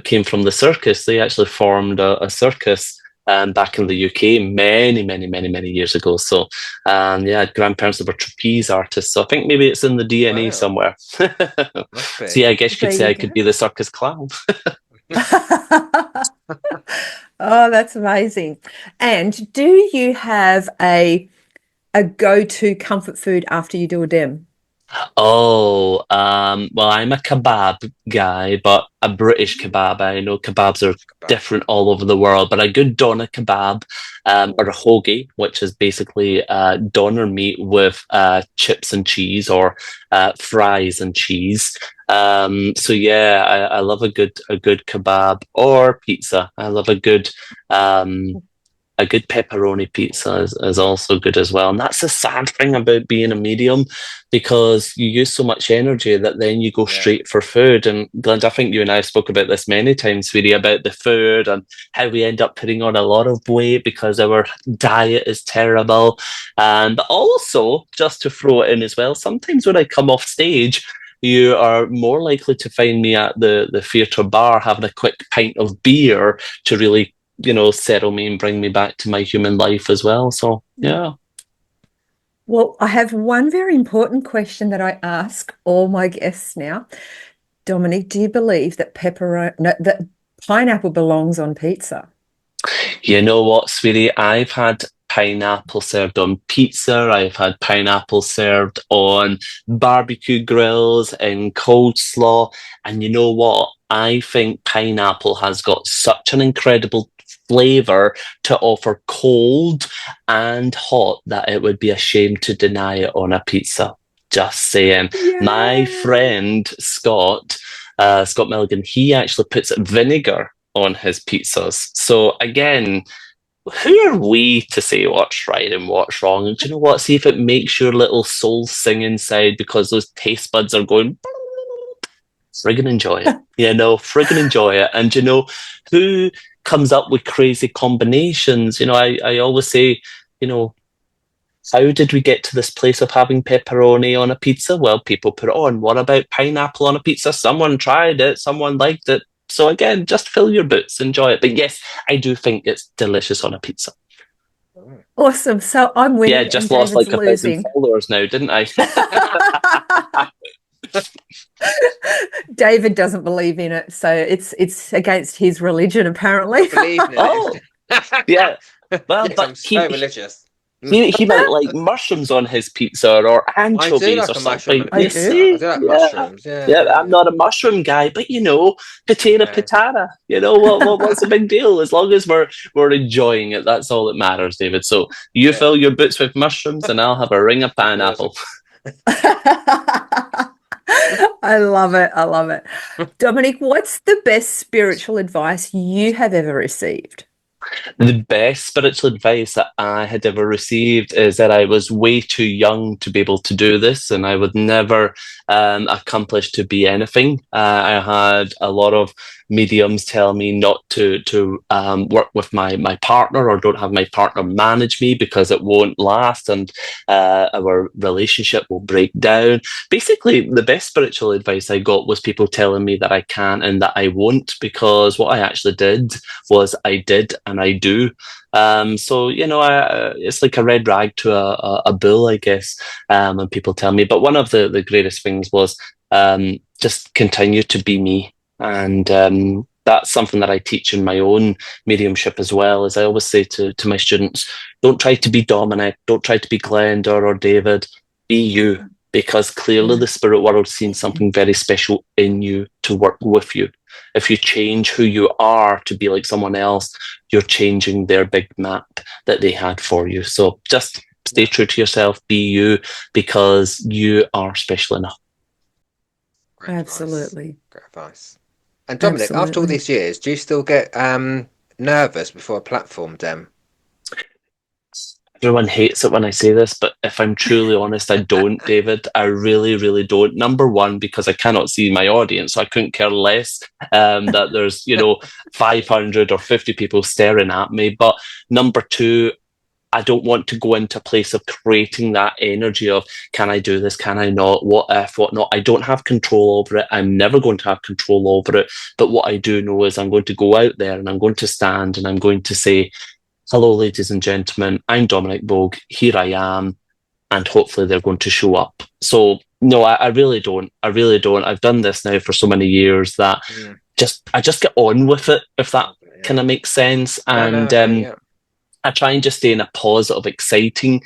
Speaker 3: came from the circus. They actually formed a circus back in the UK many years ago. So, yeah, grandparents that were trapeze artists. So I think maybe it's in the DNA
Speaker 2: Wow,
Speaker 3: somewhere.
Speaker 2: must
Speaker 3: So
Speaker 2: be.
Speaker 3: yeah, I guess you
Speaker 1: There
Speaker 3: could say
Speaker 1: you
Speaker 3: I could be
Speaker 1: go.
Speaker 3: the circus clown.
Speaker 1: Oh, that's amazing. And do you have a go-to comfort food after you do a dem?
Speaker 3: Oh, well, I'm a kebab guy, but a British kebab. I know kebabs are
Speaker 2: Kebab.
Speaker 3: different all over the world, but a good doner kebab, or a hoagie, which is basically doner meat with chips and cheese or fries and cheese. So yeah, I love a good kebab or pizza. I love a good pepperoni pizza is also good as well. And that's the sad thing about being a medium, because you use so much energy that then you go
Speaker 2: Yeah.
Speaker 3: straight for food. And Glenda, I think you and I spoke about this many times, sweetie, about the food and how we end up putting on a lot of weight because our diet is terrible. And also, just to throw it in as well, sometimes when I come off stage, you are more likely to find me at the theatre bar having a quick pint of beer to really settle me and bring me back to my human life as well. So, yeah.
Speaker 1: Well, I have one very important question that I ask all my guests now. Dominic, do you believe that that pineapple belongs on pizza?
Speaker 3: You know what, sweetie? I've had pineapple served on pizza. I've had pineapple served on barbecue grills and coleslaw. And you know what? I think pineapple has got such an incredible flavor to offer cold and hot that it would be a shame to deny it on a pizza. Just saying. My
Speaker 1: Yay!
Speaker 3: friend Scott, Scott Milligan, he actually puts vinegar on his pizzas. So again, who are we to say what's right and what's wrong? And do you know what? See if it makes your little soul sing inside because those taste buds are going. Friggin' enjoy it. Friggin' enjoy it. And who comes up with crazy combinations? I always say, you know, how did we get to this place of having pepperoni on a pizza? Well, people put it on. What about pineapple on a pizza? Someone tried it, someone liked it. So again, just fill your boots, enjoy it. But yes, I do think it's delicious on a pizza.
Speaker 1: Awesome. So I'm
Speaker 3: Yeah,
Speaker 1: winning and
Speaker 3: just lost
Speaker 1: David's
Speaker 3: like 1,000
Speaker 1: losing.
Speaker 3: followers now, didn't I?
Speaker 1: David doesn't believe in it, so it's against his religion, apparently.
Speaker 2: Not believing in
Speaker 3: Oh,
Speaker 2: it.
Speaker 3: yeah. Well,
Speaker 2: Yes,
Speaker 3: but
Speaker 2: I'm so religious.
Speaker 3: he might like mushrooms on his pizza or
Speaker 2: I do
Speaker 3: anchovies or
Speaker 2: like a mushroom on
Speaker 3: something.
Speaker 2: a
Speaker 1: I
Speaker 3: You
Speaker 2: pizza.
Speaker 1: do.
Speaker 2: I
Speaker 3: see?
Speaker 2: do like
Speaker 3: Yeah.
Speaker 2: mushrooms. Yeah,
Speaker 3: Yeah,
Speaker 2: yeah,
Speaker 3: I'm not a mushroom guy, but potato,
Speaker 2: yeah.
Speaker 3: patata. What's the big deal? As long as we're enjoying it, that's all that matters, David. So you
Speaker 2: Yeah.
Speaker 3: fill your boots with mushrooms, and I'll have a ring of
Speaker 2: Good.
Speaker 3: pineapple.
Speaker 1: I love it. I love it. Dominic, what's the best spiritual advice you have ever received?
Speaker 3: The best spiritual advice that I had ever received is that I was way too young to be able to do this, and I would never accomplish to be anything. I had a lot of mediums tell me not to work with my partner, or don't have my partner manage me because it won't last, and our relationship will break down. Basically, the best spiritual advice I got was people telling me that I can and that I won't, because what I actually did was I did and I do. So it's like a red rag to a bull, I guess. And people tell me, but one of the greatest things was just continue to be me, and that's something that I teach in my own mediumship as well. As I always say to my students, don't try to be Dominic, don't try to be Glenda or David. Be you, because clearly the spirit world's seen something very special in you to work with you. If you change who you are to be like someone else, you're changing their big map that they had for you. So just stay true to yourself, be you, because you are special enough.
Speaker 2: Great
Speaker 1: Absolutely.
Speaker 2: advice. Great advice. And Dominic, after all
Speaker 1: Absolutely.
Speaker 2: these years, do you still get nervous before a platform dem?
Speaker 3: Everyone hates it when I say this, but if I'm truly honest, I don't, David. I really, really don't. Number one, because I cannot see my audience, so I couldn't care less that there's 500 or 50 people staring at me. But number two, I don't want to go into a place of creating that energy of, can I do this? Can I not? What if, what not? I don't have control over it. I'm never going to have control over it. But what I do know is I'm going to go out there and I'm going to stand and I'm going to say, hello, ladies and gentlemen, I'm Dominic Boag. Here I am. And hopefully they're going to show up. So no, I really don't. I really don't. I've done this now for so many years that I just get on with it, if that kind of makes sense. And I try and just stay in a positive, exciting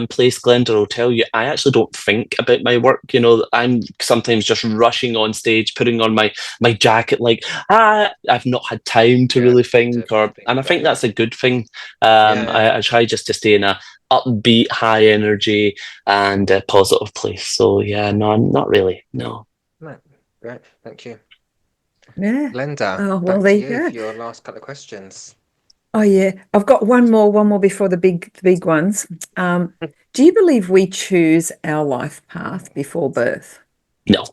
Speaker 3: place. Glenda will tell you, I actually don't think about my work. You know, I'm sometimes just rushing on stage, putting on my jacket, like, I've not had time to really think. And I think that's a good thing. I try just to stay in a upbeat, high energy and a positive place. So yeah, no, I'm not really. No.
Speaker 2: Great, thank you.
Speaker 1: Yeah.
Speaker 2: Glenda,
Speaker 1: well,
Speaker 2: back
Speaker 1: there
Speaker 2: to
Speaker 1: you go.
Speaker 2: for your last couple of questions.
Speaker 1: Oh yeah, I've got one more before the big ones. Do you believe we choose our life path before birth?
Speaker 3: No.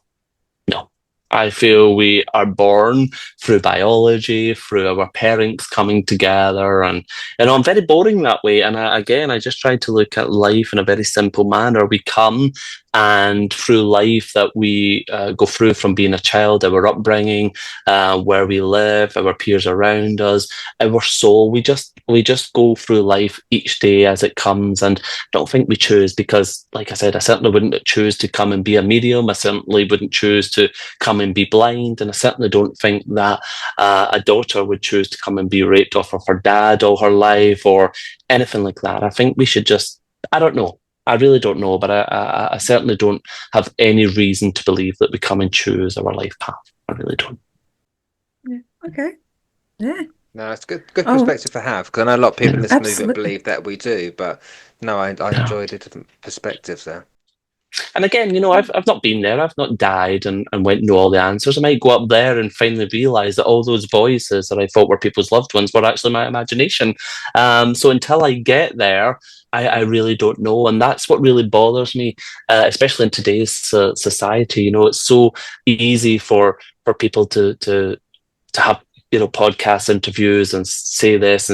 Speaker 3: I feel we are born through biology, through our parents coming together, and I'm very boring that way. And I just try to look at life in a very simple manner. We come, and through life that we go through, from being a child, our upbringing, where we live, our peers around us, our soul. We just go through life each day as it comes, and don't think we choose, because, like I said, I certainly wouldn't choose to come and be a medium. I certainly wouldn't choose to come and be blind, and I certainly don't think that a daughter would choose to come and be raped off of her dad all her life or anything like that. I think we should just, I don't know. I really don't know, but I certainly don't have any reason to believe that we come and choose our life path. I really don't.
Speaker 1: Yeah. Okay. Yeah.
Speaker 2: No, it's good perspective to have, because I know a lot of people in this movement believe that we do, but no, I enjoyed the different perspectives there.
Speaker 3: And again, you know, I've not been there. I've not died and went and know all the answers. I might go up there and finally realise that all those voices that I thought were people's loved ones were actually my imagination. So until I get there, I really don't know. And that's what really bothers me, especially in today's society. You know, it's so easy for people to have, you know, podcast interviews and say this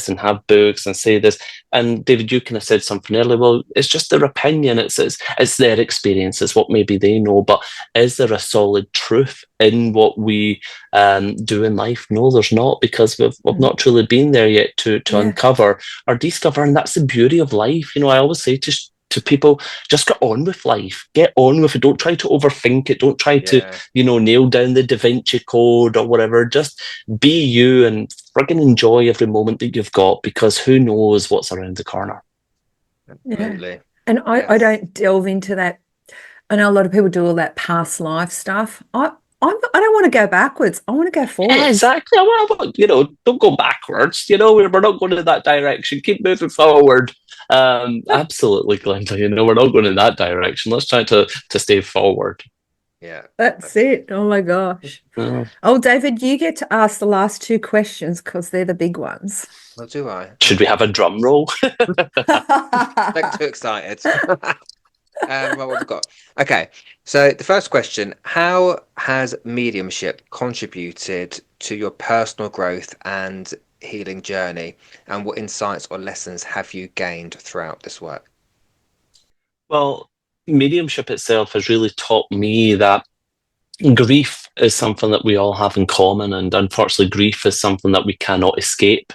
Speaker 3: and have books and say this. And David, you kind of said something earlier. Well, it's just their opinion. It's their experience. It's what maybe they know. But is there a solid truth in what we do in life? No, there's not, because we've not truly been there yet to uncover or discover. And that's the beauty of life. You know, I always say to people, just get on with life. Get on with it. Don't try to overthink it. Don't try to, you know, nail down the Da Vinci Code or whatever. Just be you and friggin' enjoy every moment that you've got, because who knows what's around the corner.
Speaker 2: Absolutely.
Speaker 1: Yeah. And I don't delve into that. I know a lot of people do all that past life stuff. I don't want to go backwards. I want to go forward.
Speaker 3: Yeah, exactly. You know, don't go backwards. You know, we're not going in that direction. Keep moving forward. Absolutely, Glenda. You know, we're not going in that direction. Let's try to stay forward.
Speaker 2: Yeah,
Speaker 1: that's it. Oh my gosh. Oh, David, you get to ask the last two questions because they're the big ones.
Speaker 2: Well, do I?
Speaker 3: Should we have a drum roll?
Speaker 2: Don't too excited. What we've got. Okay, so the first question: how has mediumship contributed to your personal growth and healing journey, and what insights or lessons have you gained throughout this work?
Speaker 3: Well, mediumship itself has really taught me that grief is something that we all have in common, and unfortunately grief is something that we cannot escape.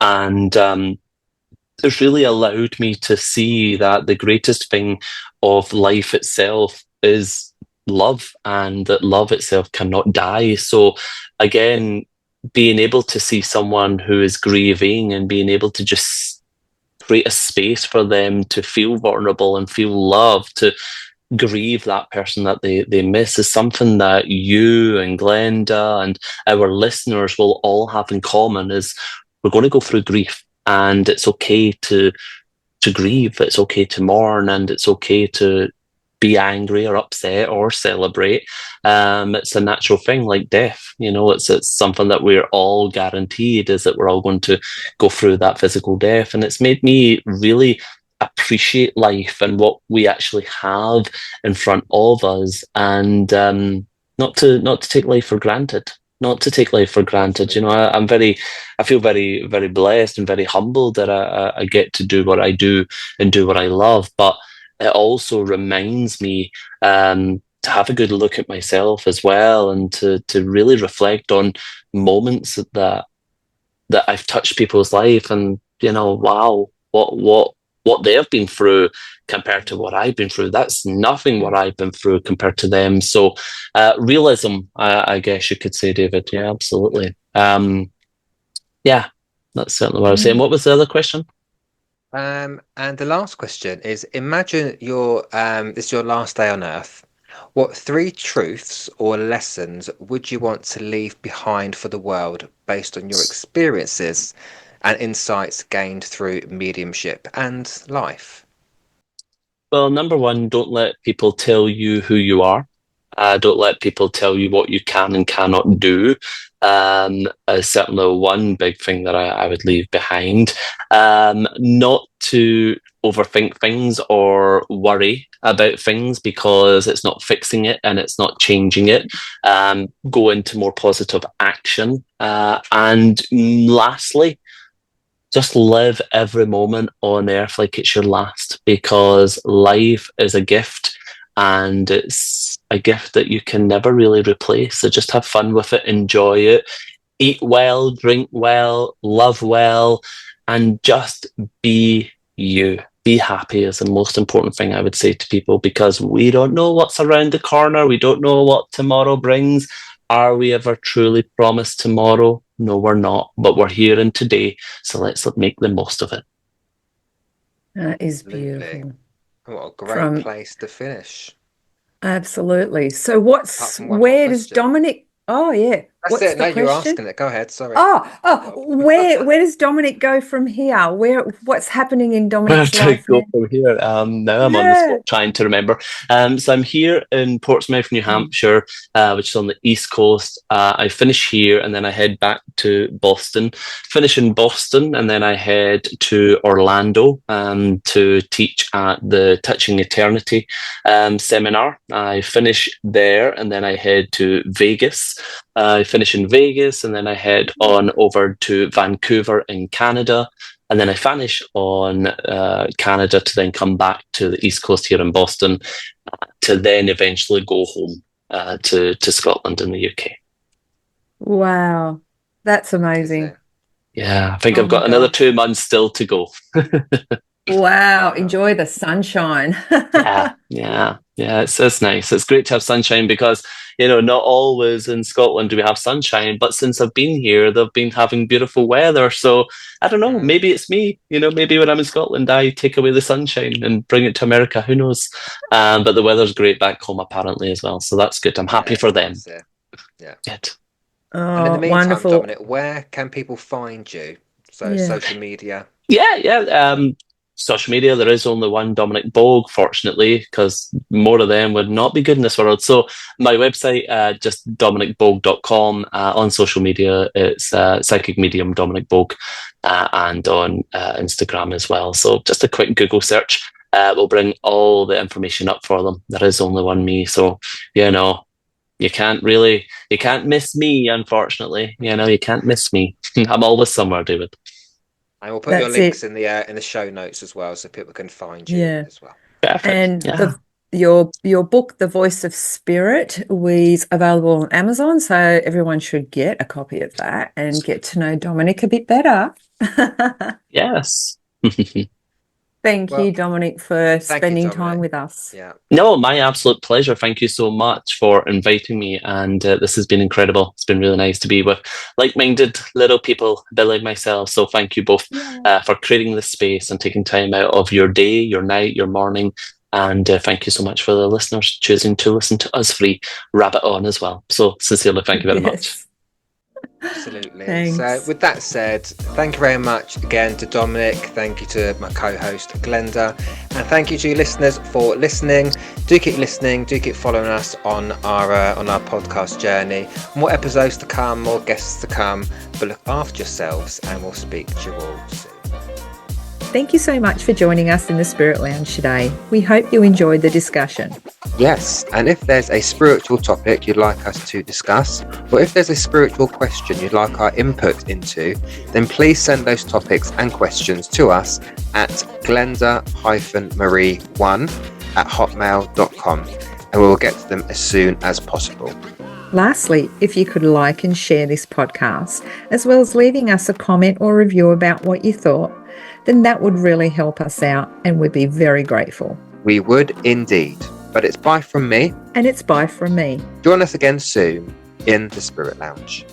Speaker 3: And it's really allowed me to see that the greatest thing of life itself is love, and that love itself cannot die. So again, being able to see someone who is grieving and being able to just create a space for them to feel vulnerable and feel love, to grieve that person that they miss, is something that you and Glenda and our listeners will all have in common. Is we're going to go through grief, and it's okay to grieve. It's okay to mourn, and it's okay to be angry or upset or celebrate. It's a natural thing, like death. You know, it's something that we're all guaranteed, is that we're all going to go through that physical death. And it's made me really appreciate life and what we actually have in front of us, and not to take life for granted. not to take life for granted. You know, I feel very, very blessed and very humbled that I get to do what I do and do what I love. But it also reminds me to have a good look at myself as well, and to really reflect on moments that I've touched people's life, and wow, what they have been through compared to what I've been through. That's nothing what I've been through compared to them. So realism, I guess you could say, David. Yeah, absolutely. Yeah, that's certainly what I was saying. What was the other question?
Speaker 2: And the last question is: imagine this is your last day on Earth. What 3 truths or lessons would you want to leave behind for the world based on your experiences and insights gained through mediumship and life?
Speaker 3: Well, number one, don't let people tell you who you are. Don't let people tell you what you can and cannot do. Certainly one big thing that I would leave behind. Not to overthink things or worry about things, because it's not fixing it and it's not changing it. Go into more positive action. And lastly, just live every moment on earth like it's your last, because life is a gift, and it's a gift that you can never really replace. So just have fun with it, enjoy it, eat well, drink well, love well, and just be you. Be happy is the most important thing I would say to people, because we don't know what's around the corner. We don't know what tomorrow brings. Are we ever truly promised tomorrow? No, we're not, but we're here in today. So let's make the most of it.
Speaker 1: That is
Speaker 2: Absolutely.
Speaker 1: beautiful.
Speaker 2: What a great place to finish.
Speaker 1: Absolutely. So
Speaker 2: Apart from one more
Speaker 1: where does
Speaker 2: question.
Speaker 1: Dominic, oh yeah.
Speaker 2: That's
Speaker 1: What's
Speaker 2: it.
Speaker 1: the
Speaker 2: No, you're
Speaker 1: question?
Speaker 2: asking it. Go ahead. Sorry.
Speaker 1: Where does Dominic go from here? What's happening in
Speaker 3: Where
Speaker 1: Dominic's
Speaker 3: do I
Speaker 1: life
Speaker 3: go
Speaker 1: now?
Speaker 3: from here? Now I'm on the spot trying to remember. So I'm here in Portsmouth, New Hampshire, which is on the East Coast. I finish here and then I head back to Boston. Finish in Boston and then I head to Orlando to teach at the Touching Eternity seminar. I finish there and then I head to Vegas. I finish in Vegas and then I head on over to Vancouver in Canada. And then I finish on Canada to then come back to the East Coast here in Boston to then eventually go home to Scotland in the UK.
Speaker 1: Wow. That's amazing.
Speaker 3: Yeah, I think I've got another 2 months still to go.
Speaker 1: Wow. Enjoy the sunshine.
Speaker 3: Yeah. It's nice. It's great to have sunshine, because not always in Scotland do we have sunshine, but since I've been here, they've been having beautiful weather. So I don't know, maybe it's me, maybe when I'm in Scotland, I take away the sunshine and bring it to America. Who knows? But the weather's great back home apparently as well. So that's good. I'm happy for them.
Speaker 2: Yeah.
Speaker 3: Good.
Speaker 2: And in the meantime,
Speaker 1: wonderful.
Speaker 2: Dominic, where can people find you? So social media.
Speaker 3: Yeah. Social media, there is only one Dominic Boag, fortunately, because more of them would not be good in this world. So my website, just dominicboag.com. On social media, it's Psychic Medium Dominic Boag, and on Instagram as well. So just a quick Google search will bring all the information up for them. There is only one me, so you can't miss me, unfortunately. You can't miss me. I'm always somewhere, David.
Speaker 2: I will put your links in the show notes as well, so people can find you as well.
Speaker 3: Perfect.
Speaker 1: And your book, The Voice of Spirit, was available on Amazon, so everyone should get a copy of that and get to know Dominic a bit better.
Speaker 3: Yes.
Speaker 1: Thank you, Dominic, for spending time with us.
Speaker 2: Yeah.
Speaker 3: No, my absolute pleasure. Thank you so much for inviting me. And this has been incredible. It's been really nice to be with like-minded little people, a bit like myself. So thank you both for creating this space and taking time out of your day, your night, your morning. And thank you so much for the listeners choosing to listen to us free rabbit on as well. So sincerely, thank you very much.
Speaker 2: Absolutely.
Speaker 1: Thanks.
Speaker 2: So with that said, thank you very much again to Dominic. Thank you to my co-host Glenda, and thank you to you listeners for listening. Do keep listening, do keep following us on our podcast journey. More episodes to come, more guests to come, but look after yourselves, and we'll speak to you all soon.
Speaker 1: Thank you so much for joining us in the Spirit Lounge today. We hope you enjoyed the discussion.
Speaker 2: Yes, and if there's a spiritual topic you'd like us to discuss, or if there's a spiritual question you'd like our input into, then please send those topics and questions to us at glenda-marie1@hotmail.com, and we will get to them as soon as possible.
Speaker 1: Lastly, if you could like and share this podcast, as well as leaving us a comment or review about what you thought, then that would really help us out and we'd be very grateful.
Speaker 2: We would indeed. But it's bye from me.
Speaker 1: And it's bye from me.
Speaker 2: Join us again soon in the Spirit Lounge.